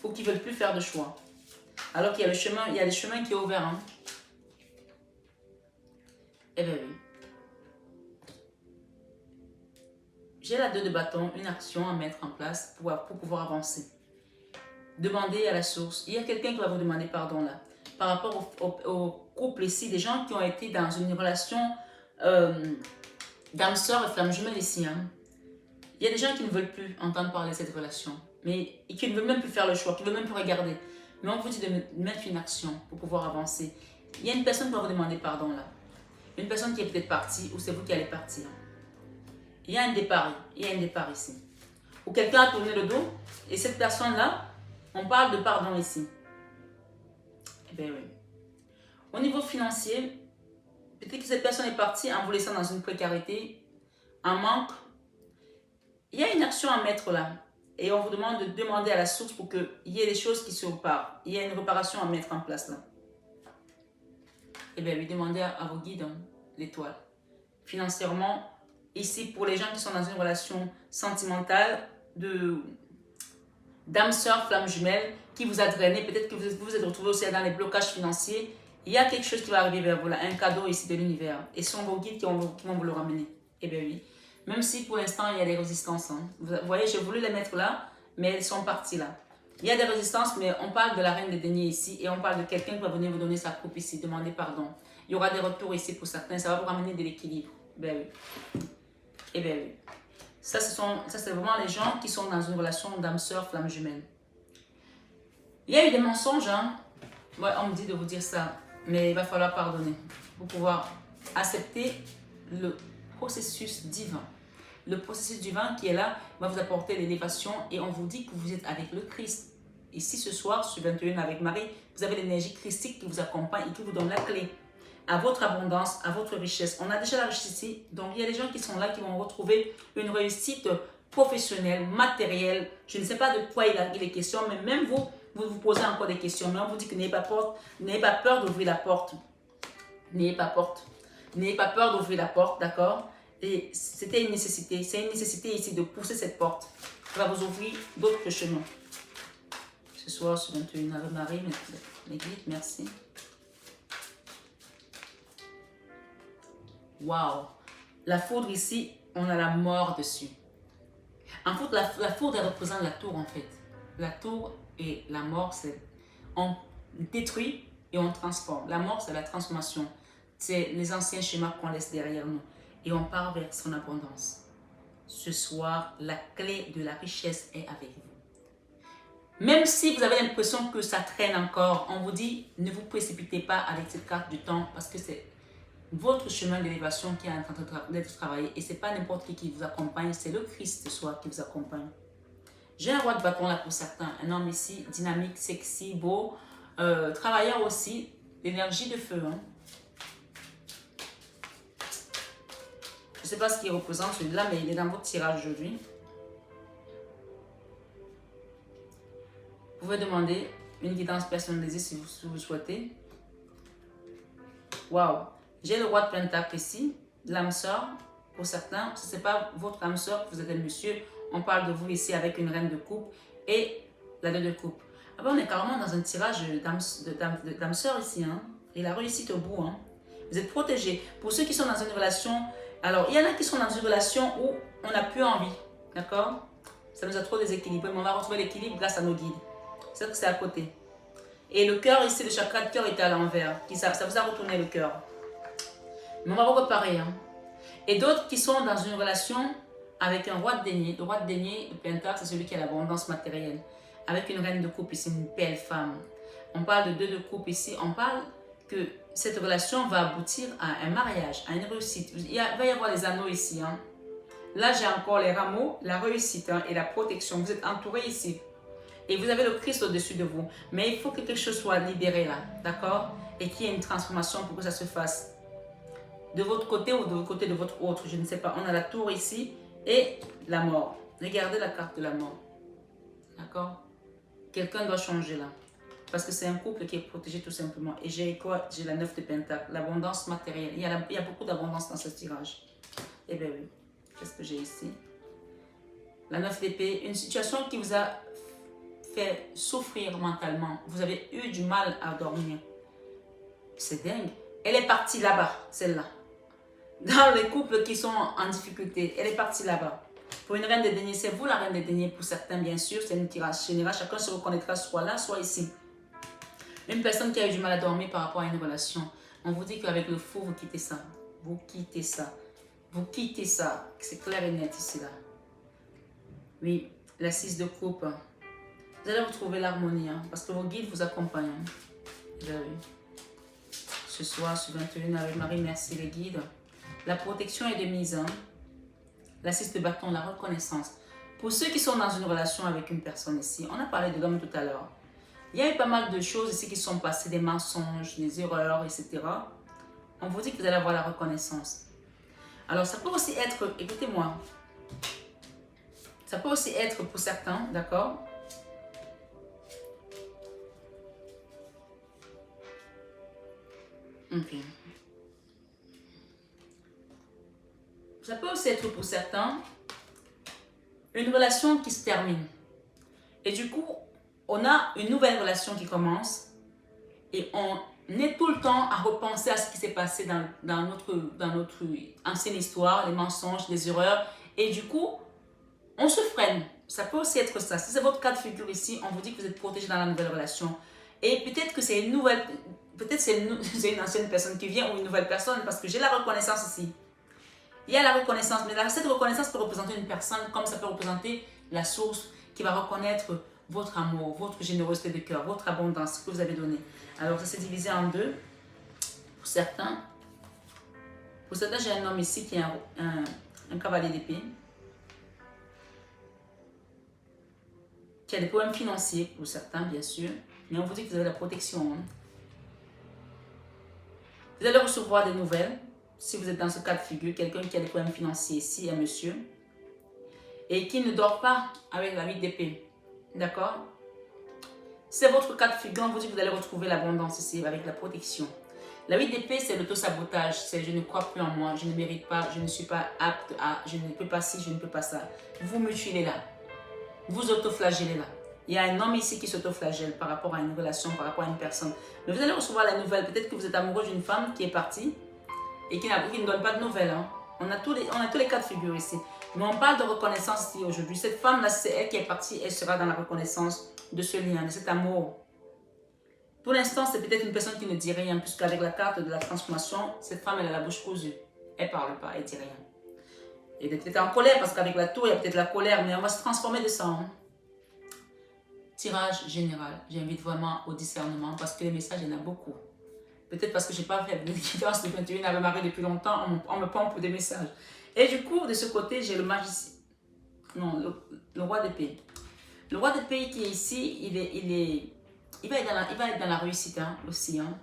Ou qui ne veulent plus faire de choix. Alors qu'il y a le chemin, il y a le chemin qui est ouvert. Hein? Eh bien oui. J'ai la 2 de bâton, une action à mettre en place pour pouvoir avancer. Demandez à la source. Il y a quelqu'un qui va vous demander pardon là. Par rapport au couple ici, des gens qui ont été dans une relation d'âme sœur et flamme jumelle ici. Hein. Il y a des gens qui ne veulent plus entendre parler de cette relation. Mais qui ne veulent même plus faire le choix, qui ne veulent même plus regarder. Mais on vous dit de mettre une action pour pouvoir avancer. Il y a une personne qui va vous demander pardon là. Une personne qui est peut-être partie ou c'est vous qui allez partir. Il y a un départ ici. Ou quelqu'un a tourné le dos et cette personne-là, on parle de pardon ici. Eh bien oui. Au niveau financier, peut-être que cette personne est partie en vous laissant dans une précarité, un manque. Il y a une action à mettre là. Et on vous demande de demander à la source pour qu'il y ait des choses qui se reparent. Il y a une réparation à mettre en place là. Eh bien oui, demandez à vos guides, hein, l'étoile. Financièrement, ici, pour les gens qui sont dans une relation sentimentale, d'âme sœur, flamme jumelle, qui vous a drainé, peut-être que vous vous êtes retrouvé aussi dans les blocages financiers, il y a quelque chose qui va arriver vers vous là, un cadeau ici de l'univers. Et ce sont vos guides qui vont vous le ramener. Eh bien oui. Même si pour l'instant, il y a des résistances. Hein. Vous voyez, j'ai voulu les mettre là, mais elles sont parties là. Il y a des résistances, mais on parle de la reine des deniers ici et on parle de quelqu'un qui va venir vous donner sa coupe ici, demander pardon. Il y aura des retours ici pour certains, ça va vous ramener de l'équilibre. Ben oui. Eh bien oui. Ça, c'est vraiment les gens qui sont dans une relation d'âme sœur, flamme jumelle. Il y a eu des mensonges, hein. Ouais, on me dit de vous dire ça, mais il va falloir pardonner pour pouvoir accepter le processus divin. Le processus divin qui est là va vous apporter l'élévation et on vous dit que vous êtes avec le Christ. Ici, ce soir, sur 21 avec Marie, vous avez l'énergie christique qui vous accompagne et qui vous donne la clé à votre abondance, à votre richesse. On a déjà la richesse ici, donc il y a des gens qui sont là qui vont retrouver une réussite professionnelle, matérielle. Je ne sais pas de quoi il est question, mais même vous vous posez encore des questions. Mais on vous dit que n'ayez pas peur d'ouvrir la porte. N'ayez pas peur d'ouvrir la porte, d'accord? Et c'était une nécessité. C'est une nécessité ici de pousser cette porte. Ça va vous ouvrir d'autres chemins. Ce soir, sur 21 Ave Marie, mes guides, merci. Waouh! La foudre ici, on a la mort dessus. En fait, la foudre, elle représente la tour, en fait. La tour et la mort, c'est... On détruit et on transforme. La mort, c'est la transformation. C'est les anciens schémas qu'on laisse derrière nous. Et on part vers son abondance. Ce soir, la clé de la richesse est avec vous. Même si vous avez l'impression que ça traîne encore, on vous dit, ne vous précipitez pas avec cette carte du temps parce que c'est votre chemin d'élévation qui est en train d'être travaillé. Et ce n'est pas n'importe qui vous accompagne, c'est le Christ ce soir qui vous accompagne. J'ai un roi de bâton là pour certains, un homme ici, dynamique, sexy, beau, travailleur aussi, l'énergie de feu. Hein. Je ne sais pas ce qu'il représente celui-là, mais il est dans votre tirage aujourd'hui. Vous pouvez demander une guidance personnalisée si vous souhaitez. Waouh! J'ai le roi de Pentacle ici, l'âme sœur. Pour certains, ce n'est pas votre âme sœur, vous êtes un monsieur. On parle de vous ici avec une reine de coupe et la reine de coupe. Ah ben, on est carrément dans un tirage d'âme sœur ici. Hein? Et la réussite au bout. Hein? Vous êtes protégés. Pour ceux qui sont dans une relation, alors il y en a qui sont dans une relation où on n'a plus envie. D'accord? Ça nous a trop déséquilibré, mais on va retrouver l'équilibre grâce à nos guides. C'est que c'est à côté. Et le cœur ici, le chakra de cœur était à l'envers. Ça vous a retourné le cœur. Mais on va vous réparer. Hein. Et d'autres qui sont dans une relation avec un roi de denier. Le roi de denier, le pentacle, c'est celui qui a l'abondance matérielle. Avec une reine de coupe ici, une belle femme. On parle de 2 de coupe ici. On parle que cette relation va aboutir à un mariage, à une réussite. Il va y avoir les anneaux ici. Hein. Là, j'ai encore les rameaux, la réussite hein, et la protection. Vous êtes entouré ici. Et vous avez le Christ au-dessus de vous. Mais il faut que quelque chose soit libéré là. D'accord? et qu'il y ait une transformation pour que ça se fasse. De votre côté ou de votre côté de votre autre, je ne sais pas. On a la tour ici et la mort. Regardez la carte de la mort. D'accord? Quelqu'un doit changer là. Parce que c'est un couple qui est protégé tout simplement. Et j'ai quoi? J'ai la 9 de Pentacle, l'abondance matérielle. Il y a beaucoup d'abondance dans ce tirage. Eh bien oui, qu'est-ce que j'ai ici? La 9 d'épée, une situation qui vous a fait souffrir mentalement. Vous avez eu du mal à dormir. C'est dingue. Elle est partie là-bas, celle-là. Dans les couples qui sont en difficulté, elle est partie là-bas. Pour une reine des deniers, c'est vous la reine des deniers. Pour certains, bien sûr, c'est une tirage général. Chacun se reconnaîtra soit là, soit ici. Une personne qui a eu du mal à dormir par rapport à une relation. On vous dit qu'avec le fou, vous quittez ça. Vous quittez ça. Vous quittez ça. C'est clair et net ici, là. Oui, la 6 de coupe. Vous allez retrouver l'harmonie, hein, parce que vos guides vous accompagnent. Hein. Ce soir, sur 21 avec Marie, merci les guides. La protection est de mise. Hein. La 6 de bâton, la reconnaissance. Pour ceux qui sont dans une relation avec une personne ici, on a parlé de l'homme tout à l'heure. Il y a eu pas mal de choses ici qui sont passées, des mensonges, des erreurs, etc. On vous dit que vous allez avoir la reconnaissance. Alors, ça peut aussi être, écoutez-moi, ça peut aussi être pour certains, d'accord? Ok. Ça peut aussi être pour certains une relation qui se termine. Et du coup, on a une nouvelle relation qui commence et on est tout le temps à repenser à ce qui s'est passé dans notre ancienne histoire, les mensonges, les erreurs. Et du coup, on se freine. Ça peut aussi être ça. Si c'est votre cas de figure ici, on vous dit que vous êtes protégé dans la nouvelle relation. Et peut-être que c'est une nouvelle, peut-être c'est une ancienne personne qui vient ou une nouvelle personne parce que j'ai la reconnaissance ici. Il y a la reconnaissance, mais cette reconnaissance peut représenter une personne comme ça peut représenter la source qui va reconnaître votre amour, votre générosité de cœur, votre abondance que vous avez donné. Alors ça s'est divisé en deux pour certains. Pour certains, j'ai un homme ici qui est un cavalier d'épée, qui a des problèmes financiers pour certains, bien sûr, mais on vous dit que vous avez la protection. Hein. Vous allez recevoir des nouvelles. Si vous êtes dans ce cas de figure, quelqu'un qui a des problèmes financiers ici, un monsieur, et qui ne dort pas avec la 8 d'épée. D'accord? C'est votre cas de figure, on vous dit que vous allez retrouver l'abondance ici avec la protection. La 8 d'épée, c'est l'auto-sabotage. C'est je ne crois plus en moi, je ne mérite pas, je ne suis pas apte à, je ne peux pas ci, je ne peux pas ça. Vous mutilez là. Vous auto-flagellez là. Il y a un homme ici qui s'auto-flagelle par rapport à une relation, par rapport à une personne. Mais vous allez recevoir la nouvelle. Peut-être que vous êtes amoureux d'une femme qui est partie et qui ne donne pas de nouvelles. Hein. On a tous les cas de figure ici. Mais on parle de reconnaissance ici aujourd'hui. Cette femme-là, c'est elle qui est partie. Elle sera dans la reconnaissance de ce lien, de cet amour. Pour l'instant, c'est peut-être une personne qui ne dit rien, puisqu'avec la carte de la transformation, cette femme, elle a la bouche cousue. Elle ne parle pas, elle ne dit rien. Elle est peut-être en colère, parce qu'avec la tour, il y a peut-être la colère, mais on va se transformer de ça. Hein. Tirage général. J'invite vraiment au discernement, parce que les messages, il y en a beaucoup. Peut-être parce que je n'ai pas fait de guidance de 21 avec Marie depuis longtemps, on me pompe des messages. Et du coup, de ce côté, j'ai le magicien. Non, le roi d'épée. Le roi d'épée qui est ici, il va être dans la réussite hein, aussi. Hein.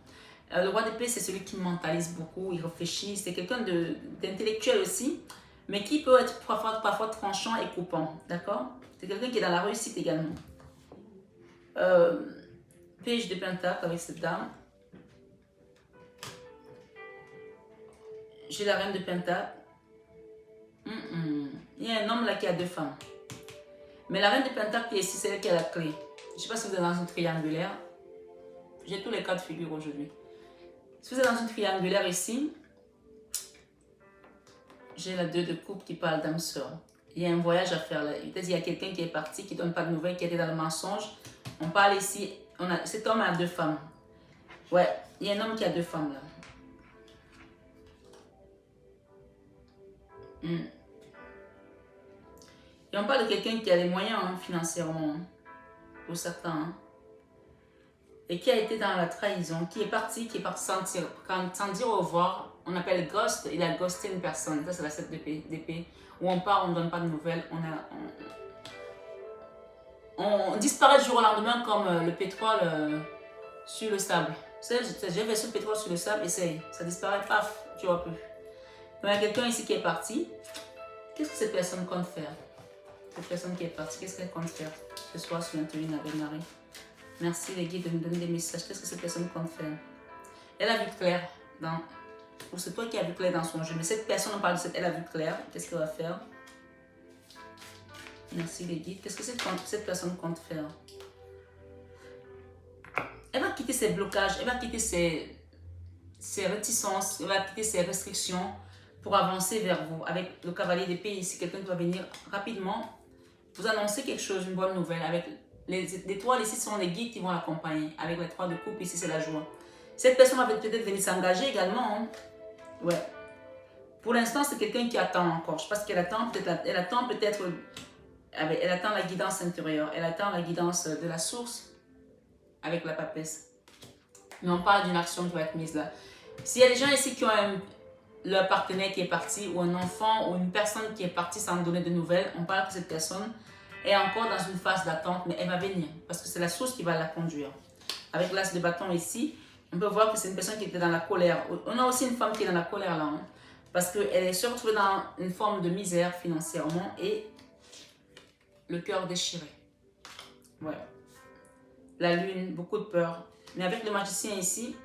Le roi d'épée, c'est celui qui mentalise beaucoup, il réfléchit. C'est quelqu'un d'intellectuel aussi, mais qui peut être parfois tranchant et coupant. D'accord? C'est quelqu'un qui est dans la réussite également. Page de Pentacle avec cette dame. J'ai la reine de Pentacle. Il y a un homme là qui a deux femmes. Mais la reine de Pentacle qui est ici, c'est elle qui a la clé. Je ne sais pas si vous êtes dans une triangulaire. J'ai tous les cas de figure aujourd'hui. Si vous êtes dans une triangulaire ici, j'ai la 2 de coupe qui parle d'âme sœur. Il y a un voyage à faire là. Peut-être qu'il y a quelqu'un qui est parti, qui ne donne pas de nouvelles, qui était dans le mensonge. On parle ici, cet homme a deux femmes. Ouais, il y a un homme qui a deux femmes là. Et on parle de quelqu'un qui a les moyens hein, financièrement, hein, pour certains. Hein, et qui a été dans la trahison, qui est parti sans dire au revoir. On appelle ghost, il a ghosté une personne. Ça, c'est la 7 d'épée. Où on part, on ne donne pas de nouvelles. On disparaît du jour au lendemain comme le pétrole sur le sable. J'ai versé le pétrole sur le sable, essaye. Ça disparaît, paf, tu vois plus. Il y a quelqu'un ici qui est parti. Qu'est-ce que cette personne compte faire? Cette personne qui est partie, qu'est-ce qu'elle compte faire ce soir sur 21 avec Marie? Merci les guides de nous donner des messages. Qu'est-ce que cette personne compte faire? Elle a vu clair dans... Ou c'est toi qui as vu clair dans son jeu. Mais cette personne, on parle de cette... Elle a vu clair. Qu'est-ce qu'elle va faire? Merci les guides. Qu'est-ce que cette personne compte faire? Elle va quitter ses blocages. Elle va quitter ses réticences. Elle va quitter ses restrictions pour avancer vers vous. Avec le cavalier d'épée ici, quelqu'un qui va venir rapidement vous annoncer quelque chose, une bonne nouvelle. Avec les étoiles ici sont les guides qui vont l'accompagner. Avec les 3 de coupe ici, c'est la joie. Cette personne va peut-être venir s'engager également. Hein. Ouais. Pour l'instant, c'est quelqu'un qui attend encore. Je pense qu'elle attend peut-être, elle attend la guidance intérieure. Elle attend la guidance de la source avec la papesse. Mais on parle d'une action qui va être mise là. S'il y a des gens ici qui ont leur partenaire qui est parti, ou un enfant, ou une personne qui est partie sans donner de nouvelles, on parle que cette personne est encore dans une phase d'attente, mais elle va venir. Parce que c'est la source qui va la conduire. Avec l'as de bâton ici, on peut voir que c'est une personne qui était dans la colère. On a aussi une femme qui est dans la colère là. Hein, parce qu'elle se retrouvée dans une forme de misère financièrement et le cœur déchiré. Ouais. La lune, beaucoup de peur. Mais avec le magicien ici,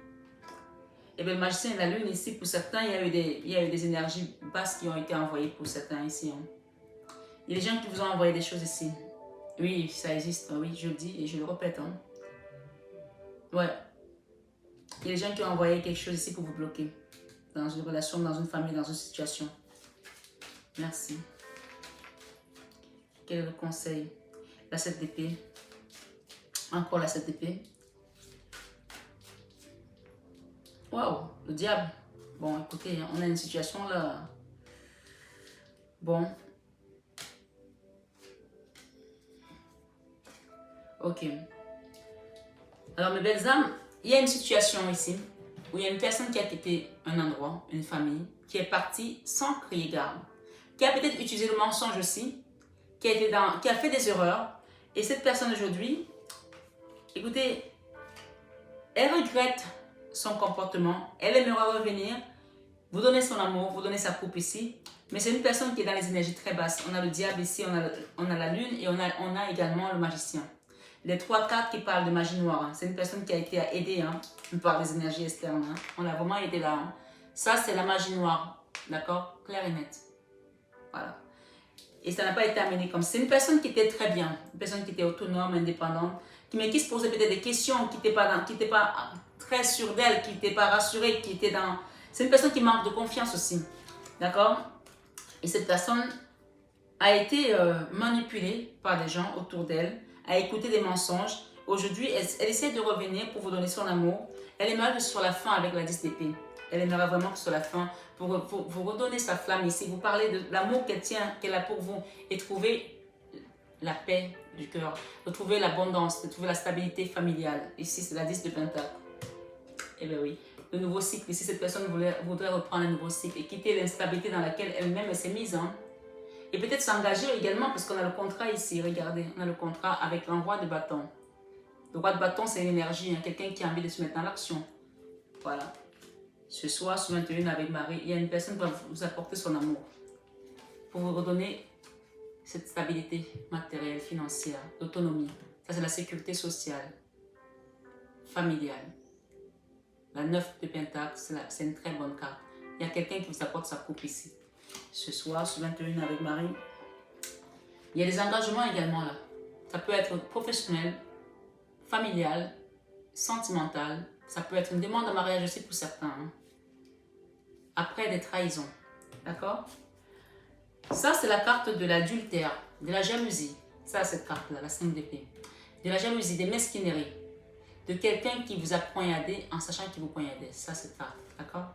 et bien le magicien et la lune ici, pour certains, il y a eu des énergies basses qui ont été envoyées pour certains ici. Hein. Il y a des gens qui vous ont envoyé des choses ici. Oui, ça existe. Oui, je le dis et je le répète. Hein. Ouais. Il y a des gens qui ont envoyé quelque chose ici pour vous bloquer. Dans une relation, dans une famille, dans une situation. Merci. Quel est le conseil? La 7 d'épée. Encore la 7 d'épée. Waouh, le diable. Bon, écoutez, on a une situation là. Bon. Ok. Alors, mes belles âmes, il y a une situation ici où il y a une personne qui a quitté un endroit, une famille, qui est partie sans crier garde, qui a peut-être utilisé le mensonge aussi, qui a fait des erreurs. Et cette personne aujourd'hui, écoutez, elle regrette son comportement, elle aimerait revenir, vous donner son amour, vous donner sa coupe ici, mais c'est une personne qui est dans les énergies très basses. On a le diable ici, on a la lune et on a également le magicien. Les 3 cartes qui parlent de magie noire, hein. C'est une personne qui a été aidée hein, par les énergies externes. Hein. On l'a vraiment aidé là. Hein. Ça, c'est la magie noire. D'accord? Claire et nette. Voilà. Et ça n'a pas été amené comme ça. C'est une personne qui était très bien, une personne qui était autonome, indépendante, mais qui se posait peut-être des questions, qui n'était pas très sûre d'elle, qui n'était pas rassurée, qui était dans... C'est une personne qui manque de confiance aussi. D'accord? Et cette personne a été manipulée par des gens autour d'elle, a écouté des mensonges. Aujourd'hui, elle essaie de revenir pour vous donner son amour. Elle aimerait que ce soit la fin avec la 10 d'épée. Elle aimerait vraiment que ce soit la fin pour vous redonner sa flamme ici. Vous parlez de l'amour qu'elle a pour vous et trouver la paix du cœur, retrouver l'abondance, retrouver la stabilité familiale. Ici, c'est la 10 de Pentacle. Eh bien oui, le nouveau cycle. Ici, cette personne voudrait reprendre un nouveau cycle et quitter l'instabilité dans laquelle elle-même s'est mise. Hein. Et peut-être s'engager également, parce qu'on a le contrat ici. Regardez, on a le contrat avec un roi de bâton. Le roi de bâton, c'est l'énergie, hein, quelqu'un qui a envie de se mettre dans l'action. Voilà. Ce soir, sur 21 avec Marie, il y a une personne qui va vous apporter son amour. Pour vous redonner cette stabilité matérielle, financière, d'autonomie. Ça, c'est la sécurité sociale, familiale. La 9 de Pentacle, c'est une très bonne carte. Il y a quelqu'un qui vous apporte sa coupe ici. Ce soir, sur 21 avec Marie. Il y a des engagements également là. Ça peut être professionnel, familial, sentimental. Ça peut être une demande de mariage aussi pour certains. Hein. Après des trahisons. D'accord? Ça, c'est la carte de l'adultère, de la jalousie. Ça, cette carte-là, la 5 d'épée. De la jalousie, des mesquineries. De quelqu'un qui vous a poignardé en sachant qu'il vous poignardait. Ça, cette carte. D'accord?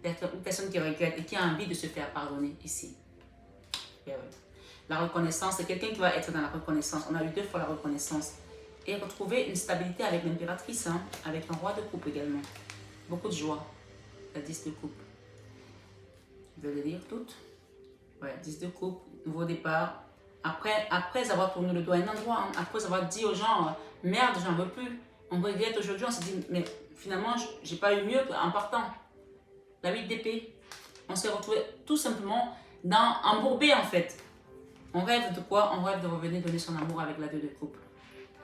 Une personne qui regrette et qui a envie de se faire pardonner ici. La reconnaissance, c'est quelqu'un qui va être dans la reconnaissance. On a eu 2 fois la reconnaissance. Et retrouver une stabilité avec l'impératrice, hein, avec un roi de coupe également. Beaucoup de joie. La 10 de coupe. Je vais le lire toutes. Ouais, 10 de coupe, nouveau départ. Après avoir tourné le doigt à un endroit, hein, après avoir dit aux gens, merde, j'en veux plus. On regrette aujourd'hui, on se dit, mais finalement, j'ai pas eu mieux en partant. La 8 d'épée. On s'est retrouvé tout simplement embourbé en fait. On rêve de quoi? On rêve de revenir donner son amour avec la 2 de coupe.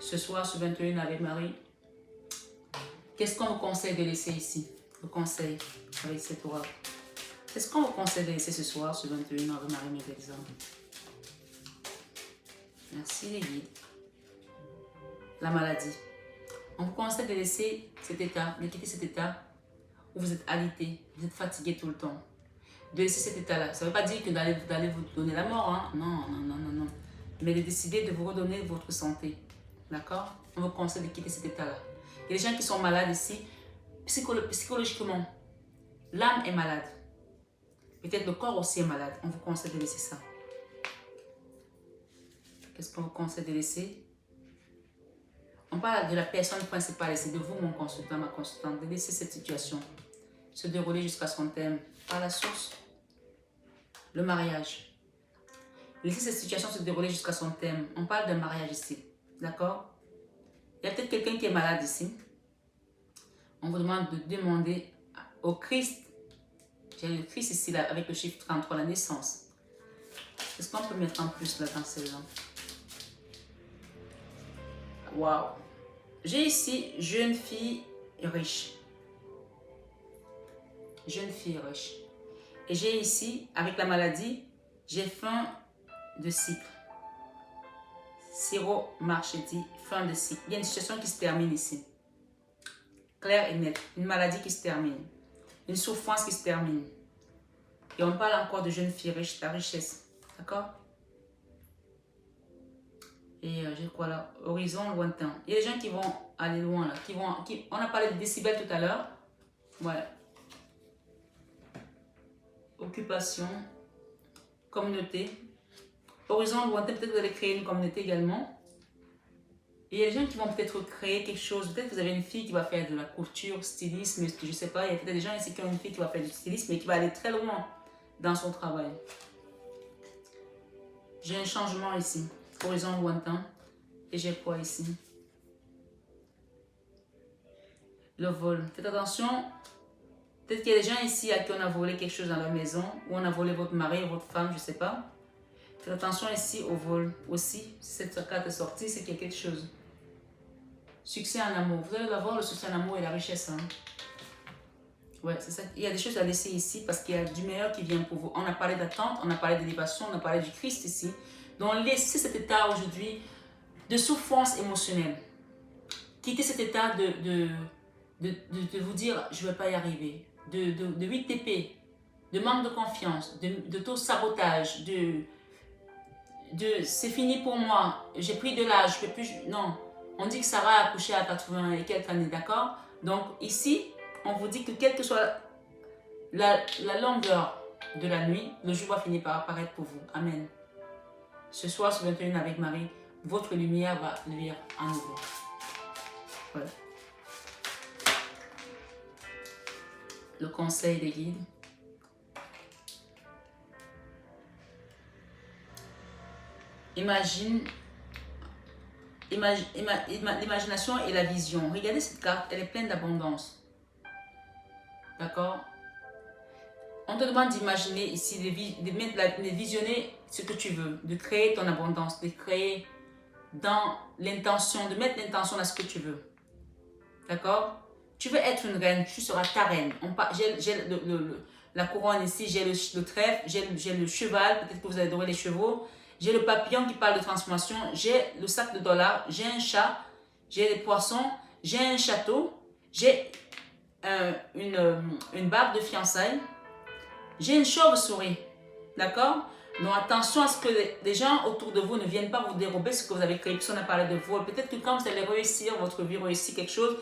Ce soir, ce 21 avec Marie, qu'est-ce qu'on vous conseille de laisser ici? Le conseil avec cette aura. Qu'est-ce qu'on vous conseille de laisser ce soir, ce 21 avec Marie, mes belles âmes? Merci les guides. La maladie. On vous conseille de laisser cet état, de quitter cet état où vous êtes alité, vous êtes fatigué tout le temps. De laisser cet état-là. Ça ne veut pas dire que d'aller vous donner la mort, hein? Non, non, non, non, non. Mais de décider de vous redonner votre santé. D'accord? On vous conseille de quitter cet état-là. Il y a des gens qui sont malades ici, psychologiquement. L'âme est malade. Peut-être le corps aussi est malade. On vous conseille de laisser ça. Qu'est-ce qu'on vous conseille de laisser? On parle de la personne principale, c'est de vous, mon consultant, ma consultante, de laisser cette situation se dérouler jusqu'à son thème, par la source, le mariage. Laissez cette situation se dérouler jusqu'à son thème. On parle d'un mariage ici, d'accord? Il y a peut-être quelqu'un qui est malade ici. On vous demande de demander au Christ, j'ai le Christ ici, là, avec le chiffre 33, la naissance. Est-ce qu'on peut mettre en plus là dans celle-là? Waouh! J'ai ici jeune fille riche. Jeune fille riche. Et j'ai ici, avec la maladie, j'ai fin de cycle. Siro Marchetti, fin de cycle. Il y a une situation qui se termine ici. Claire et nette. Une maladie qui se termine. Une souffrance qui se termine. Et on parle encore de jeune fille riche, la richesse. D'accord? Et j'ai quoi là? Horizon lointain. Il y a des gens qui vont aller loin là. On a parlé de décibels tout à l'heure. Voilà. Occupation. Communauté. Horizon lointain, peut-être vous allez créer une communauté également. Et il y a des gens qui vont peut-être créer quelque chose. Peut-être que vous avez une fille qui va faire de la couture, stylisme, je ne sais pas. Il y a peut-être des gens ici qui ont une fille qui va faire du stylisme et qui va aller très loin dans son travail. J'ai un changement ici. Horizon lointain. Et j'ai quoi ici? Le vol. Faites attention. Peut-être qu'il y a des gens ici à qui on a volé quelque chose dans leur maison. Ou on a volé votre mari ou votre femme, je ne sais pas. Faites attention ici au vol aussi. Si cette carte est sortie, c'est qu'il y a quelque chose. Succès en amour. Vous allez avoir le succès en amour et la richesse. Hein? Ouais, c'est ça. Il y a des choses à laisser ici parce qu'il y a du meilleur qui vient pour vous. On a parlé d'attente, on a parlé d'élévation, on a parlé du Christ ici. Donc laissez cet état aujourd'hui de souffrance émotionnelle. Quittez cet état de vous dire je ne vais pas y arriver. De 8 TP, de manque de confiance, de taux sabotage, de c'est fini pour moi, j'ai pris de l'âge, je peux plus. Non, on dit que Sarah a accouché à 80 et quelques années, d'accord? Donc ici, on vous dit que quelle que soit la longueur de la nuit, le jour va finir par apparaître pour vous. Amen. Ce soir, ce 21 avec Marie, votre lumière va luire à nouveau. Voilà. Le conseil des guides. L'imagination et la vision. Regardez cette carte, elle est pleine d'abondance. D'accord? On te demande d'imaginer ici, de visionner ce que tu veux, de créer ton abondance, de créer dans l'intention, de mettre l'intention à ce que tu veux. D'accord? Tu veux être une reine, tu seras ta reine. J'ai la couronne ici, j'ai le trèfle, j'ai le cheval, peut-être que vous adorez les chevaux. J'ai le papillon qui parle de transformation, j'ai le sac de dollars, j'ai un chat, j'ai des poissons, j'ai un château, j'ai une bague de fiançailles, j'ai une chauve-souris. D'accord? Donc attention à ce que les gens autour de vous ne viennent pas vous dérober ce que vous avez créé, puisqu'on a parlé de vol. Peut-être que quand vous allez réussir, votre vie réussit quelque chose,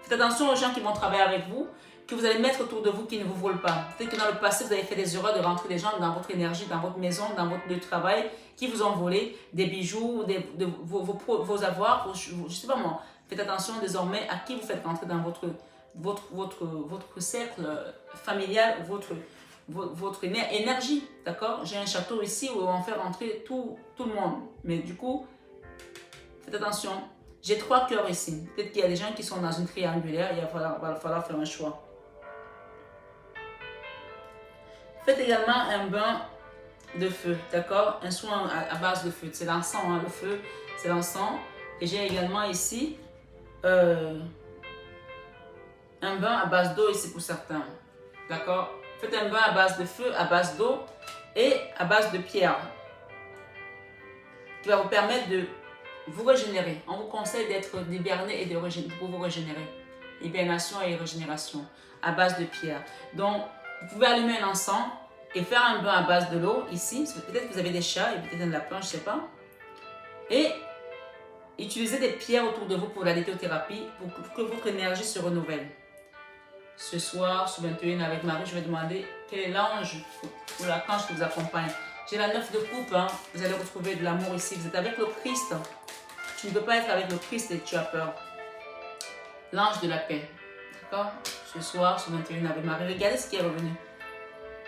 faites attention aux gens qui vont travailler avec vous, que vous allez mettre autour de vous qui ne vous volent pas. Peut-être que dans le passé, vous avez fait des erreurs de rentrer des gens dans votre énergie, dans votre maison, dans votre lieu de travail, qui vous ont volé des bijoux, vos avoirs, je ne sais pas moi. Faites attention désormais à qui vous faites rentrer dans votre cercle familial, votre énergie, d'accord? J'ai un château ici où on fait rentrer tout le monde. Mais du coup, faites attention. J'ai 3 cœurs ici. Peut-être qu'il y a des gens qui sont dans une triangulaire, il va falloir faire un choix. Faites également un bain de feu, d'accord? Un soin à base de feu. C'est l'encens, hein? Le feu, c'est l'encens. Et j'ai également ici un bain à base d'eau ici pour certains, d'accord? Faites un bain à base de feu, à base d'eau et à base de pierre qui va vous permettre de vous régénérer. On vous conseille d'être hiberné et pour vous régénérer. Hibernation et régénération à base de pierre. Donc, vous pouvez allumer un encens et faire un bain à base de l'eau ici. Peut-être que vous avez des chats et peut-être un lapin, je ne sais pas. Et utilisez des pierres autour de vous pour la lithothérapie, pour que votre énergie se renouvelle. Ce soir, sur 21 avec Marie, je vais demander quel est l'ange ou l'archange qui vous accompagne. J'ai la 9 de coupe, hein. Vous allez retrouver de l'amour ici. Vous êtes avec le Christ. Tu ne peux pas être avec le Christ et tu as peur. L'ange de la paix. D'accord? Ce soir, sur 21 avec Marie, regardez ce qui est revenu.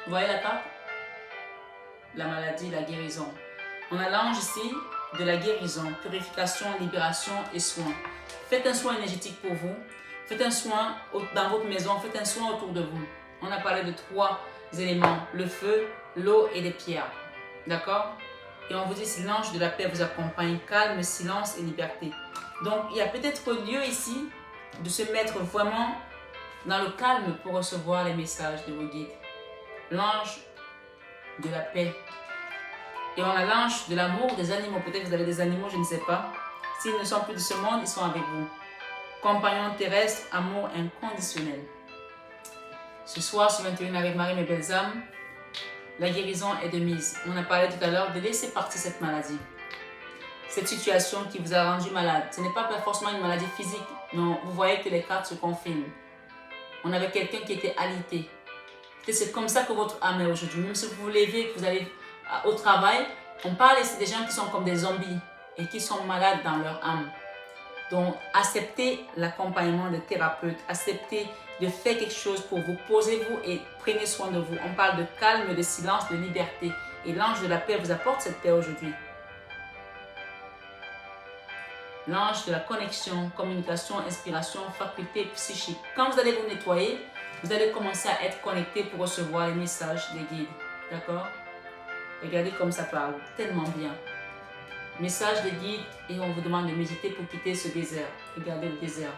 Vous voyez la carte? La maladie, la guérison. On a l'ange ici de la guérison, purification, libération et soin. Faites un soin énergétique pour vous. Faites un soin dans votre maison. Faites un soin autour de vous. On a parlé de 3 éléments. Le feu, l'eau et les pierres. D'accord? Et on vous dit si l'ange de la paix vous accompagne, calme, silence et liberté. Donc, il y a peut-être lieu ici de se mettre vraiment dans le calme pour recevoir les messages de vos guides. L'ange de la paix. Et on a l'ange de l'amour des animaux. Peut-être que vous avez des animaux, je ne sais pas. S'ils ne sont plus de ce monde, ils sont avec vous. Compagnon terrestre, amour inconditionnel. Ce soir, sur 21 avec Marie, mes belles âmes, la guérison est de mise. On a parlé tout à l'heure de laisser partir cette maladie. Cette situation qui vous a rendu malade. Ce n'est pas forcément une maladie physique. Non, vous voyez que les cartes se confirment. On avait quelqu'un qui était alité. C'est comme ça que votre âme est aujourd'hui. Même si vous vous levez, que vous allez au travail, on parle ici des gens qui sont comme des zombies et qui sont malades dans leur âme. Donc, acceptez l'accompagnement de thérapeutes, acceptez de faire quelque chose pour vous. Posez-vous et prenez soin de vous. On parle de calme, de silence, de liberté. Et l'ange de la paix vous apporte cette paix aujourd'hui. L'ange de la connexion, communication, inspiration, faculté psychique. Quand vous allez vous nettoyer, vous allez commencer à être connecté pour recevoir les messages des guides. D'accord? Regardez comme ça parle, tellement bien. Message des guides et on vous demande de méditer pour quitter ce désert. Regardez le désert.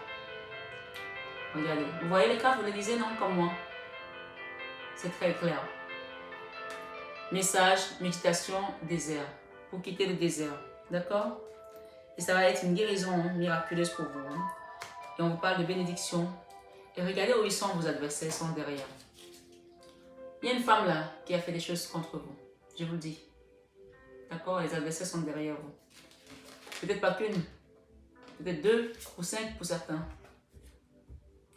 Regardez. Vous voyez les cartes, vous les lisez, non? Comme moi. C'est très clair. Message, méditation, désert. Pour quitter le désert. D'accord? Et ça va être une guérison miraculeuse pour vous. Hein? Et on vous parle de bénédiction. Et regardez où ils sont, vos adversaires, ils sont derrière. Il y a une femme là qui a fait des choses contre vous. Je vous le dis. D'accord? Les adversaires sont derrière vous. Peut-être pas qu'une. Peut-être 2 ou 5 pour certains.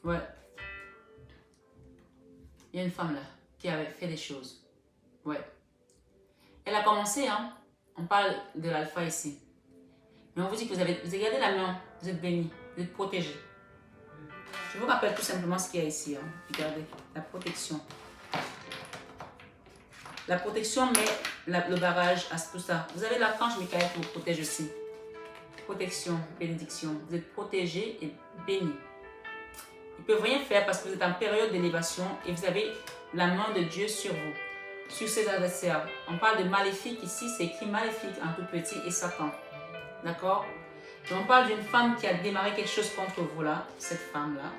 Ouais. Il y a une femme là qui avait fait des choses. Ouais. Elle a commencé, hein. On parle de l'alpha ici. Mais on vous dit que vous avez gardé la main. Vous êtes béni. Vous êtes protégé. Je vous rappelle tout simplement ce qu'il y a ici. Hein. Regardez. La protection. La protection met le barrage à tout ça. Vous avez l'archange Michael qui vous protège aussi. Protection, bénédiction. Vous êtes protégé et béni. Ils ne peuvent rien faire parce que vous êtes en période d'élévation et vous avez la main de Dieu sur vous, sur ses adversaires. On parle de maléfique ici, c'est écrit maléfique en tout petit et Satan. D'accord? Et on parle d'une femme qui a démarré quelque chose contre vous là, cette femme-là.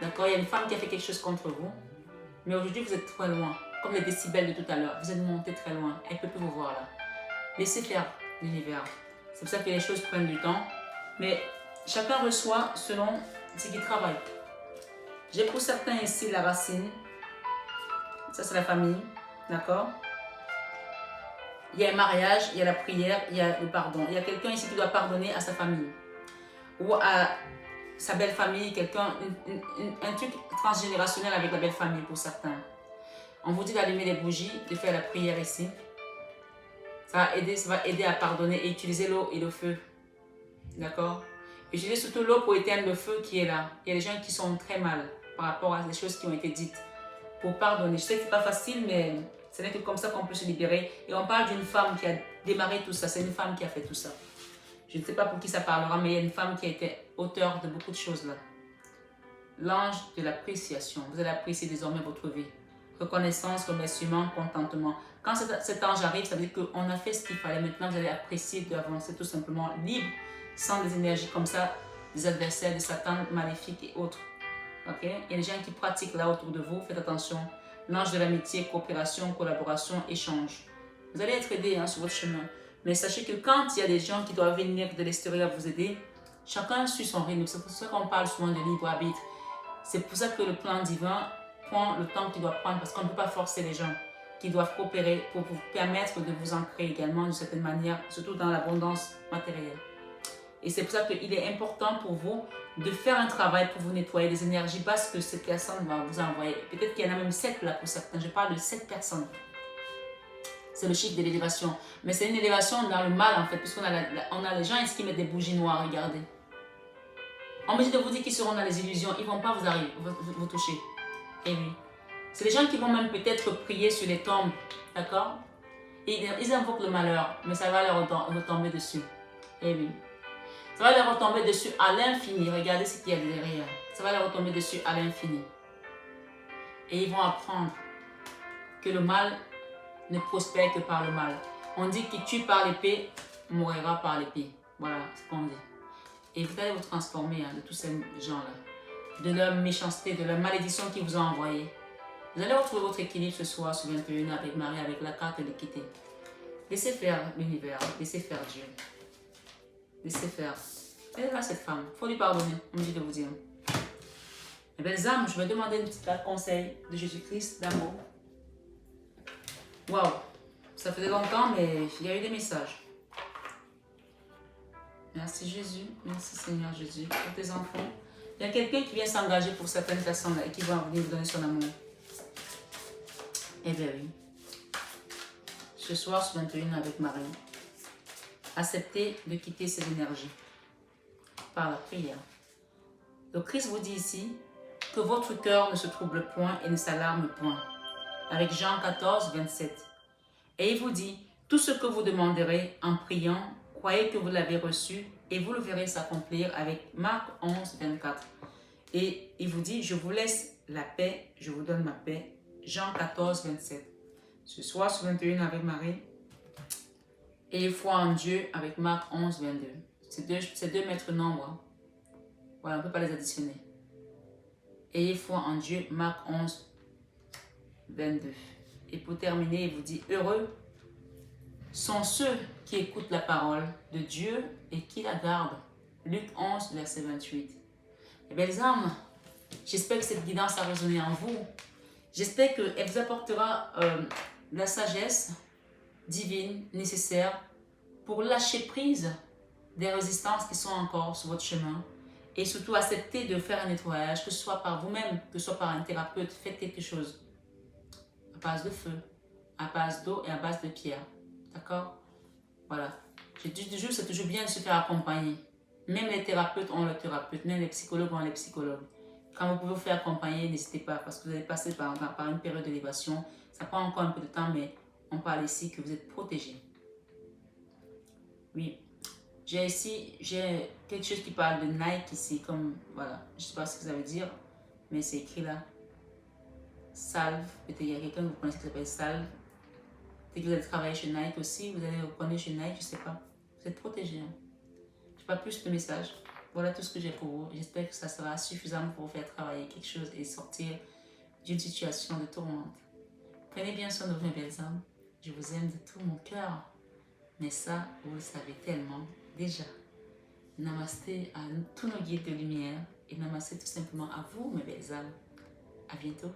D'accord? Il y a une femme qui a fait quelque chose contre vous. Mais aujourd'hui, vous êtes très loin. Comme les décibels de tout à l'heure. Vous êtes monté très loin. Elle ne peut plus vous voir là. Laissez faire l'univers. C'est pour ça que les choses prennent du temps. Mais chacun reçoit selon ce qu'il travaille. J'ai pour certains ici la racine. Ça, c'est la famille. D'accord? Il y a un mariage, il y a la prière, il y a le pardon. Il y a quelqu'un ici qui doit pardonner à sa famille. Ou à sa belle famille, quelqu'un, un truc transgénérationnel avec la belle famille pour certains. On vous dit d'allumer les bougies, de faire la prière ici. Ça va aider à pardonner et utiliser l'eau et le feu. D'accord? Utilisez surtout l'eau pour éteindre le feu qui est là. Il y a des gens qui sont très mal par rapport à des choses qui ont été dites. Pour pardonner. Je sais que ce n'est pas facile, mais ce n'est que comme ça qu'on peut se libérer. Et on parle d'une femme qui a démarré tout ça. C'est une femme qui a fait tout ça. Je ne sais pas pour qui ça parlera, mais il y a une femme qui a été auteure de beaucoup de choses là. L'ange de l'appréciation. Vous allez apprécier désormais votre vie. Reconnaissance, remerciement, contentement. Quand cet ange arrive, ça veut dire qu'on a fait ce qu'il fallait. Maintenant, vous allez apprécier d'avancer tout simplement libre, sans des énergies comme ça, des adversaires, des satans maléfiques et autres. Ok? Il y a des gens qui pratiquent là autour de vous. Faites attention. L'ange de l'amitié, coopération, collaboration, échange. Vous allez être aidé sur votre chemin. Mais sachez que quand il y a des gens qui doivent venir de l'extérieur vous aider, chacun suit son rythme. C'est pour ça qu'on parle souvent de libre arbitre. C'est pour ça que le plan divin prend le temps qu'il doit prendre, parce qu'on ne peut pas forcer les gens qui doivent coopérer pour vous permettre de vous ancrer également d'une certaine manière, surtout dans l'abondance matérielle. Et c'est pour ça qu'il est important pour vous de faire un travail pour vous nettoyer les énergies basses que cette personne va vous envoyer. Peut-être qu'il y en a même 7 là pour certains. Je parle de 7 personnes. C'est le chiffre de l'élévation. Mais c'est une élévation dans le mal en fait, puisqu'on a les gens ici qui mettent des bougies noires, regardez. On me dit de vous dire qu'ils seront dans les illusions, ils ne vont pas vous arriver, vous toucher. Et oui. C'est les gens qui vont même peut-être prier sur les tombes, d'accord? Et ils invoquent le malheur, mais ça va leur retomber dessus. Et oui. Ça va leur retomber dessus à l'infini. Regardez ce qu'il y a derrière. Ça va leur retomber dessus à l'infini. Et ils vont apprendre que le mal ne prospère que par le mal. On dit qu'il tue par l'épée, mourra par l'épée. Voilà ce qu'on dit. Et vous allez vous transformer de tous ces gens-là, de leur méchanceté, de leur malédiction qu'ils vous ont envoyée. Vous allez retrouver votre équilibre ce soir sur 21 avec Marie, avec la carte de l'équité. Laissez faire l'univers, laissez faire Dieu. Laissez faire. Elle est là cette femme, il faut lui pardonner, on me dit de vous dire. Mes belles âmes, je vais demander un petit conseil de Jésus-Christ d'amour. Waouh, ça faisait longtemps, mais il y a eu des messages. Merci Jésus, merci Seigneur Jésus pour tes enfants. Il y a quelqu'un qui vient s'engager pour certaines personnes et qui va venir vous donner son amour. Eh bien oui. Ce soir, sur 21 avec Marie, acceptez de quitter ces énergies par la prière. Le Christ vous dit ici que votre cœur ne se trouble point et ne s'alarme point. Avec Jean 14, 27. Et il vous dit, tout ce que vous demanderez en priant, croyez que vous l'avez reçu et vous le verrez s'accomplir avec Marc 11, 24. Et il vous dit, je vous laisse la paix, je vous donne ma paix. Jean 14, 27. Ce soir, sur 21 avec Marie. Et foi en Dieu avec Marc 11, 22. Ces deux maîtres nombres. Voilà, on ne peut pas les additionner. Ayez foi en Dieu, Marc 11, 22. Et pour terminer, il vous dit, heureux sont ceux qui écoutent la parole de Dieu et qui la gardent. Luc 11, verset 28. Et belles âmes, j'espère que cette guidance a résonné en vous. J'espère qu'elle vous apportera la sagesse divine nécessaire pour lâcher prise des résistances qui sont encore sur votre chemin et surtout accepter de faire un nettoyage, que ce soit par vous-même, que ce soit par un thérapeute. Faites quelque chose à base de feu, à base d'eau et à base de pierre. D'accord? Voilà. Je dis toujours, c'est toujours bien de se faire accompagner. Même les thérapeutes ont leurs thérapeutes, même les psychologues ont les psychologues. Quand vous pouvez vous faire accompagner, n'hésitez pas, parce que vous allez passer par une période d'élévation. Ça prend encore un peu de temps, mais on parle ici que vous êtes protégés. Oui. J'ai quelque chose qui parle de Nike ici, comme, voilà, je ne sais pas ce que ça veut dire, mais c'est écrit là. Salve, peut-être il y a quelqu'un que vous connaissez qui s'appelle Salve. Peut-être que vous allez travailler chez Nike aussi, vous allez reconnaître chez Nike, je ne sais pas. Vous êtes protégés. Hein. Je n'ai pas plus de messages. Voilà tout ce que j'ai pour vous. J'espère que ça sera suffisant pour vous faire travailler quelque chose et sortir d'une situation de tourmente. Prenez bien soin de vous, mes belles âmes. Je vous aime de tout mon cœur. Mais ça, vous le savez tellement déjà. Namasté à tous nos guides de lumière et namasté tout simplement à vous, mes belles âmes. À bientôt.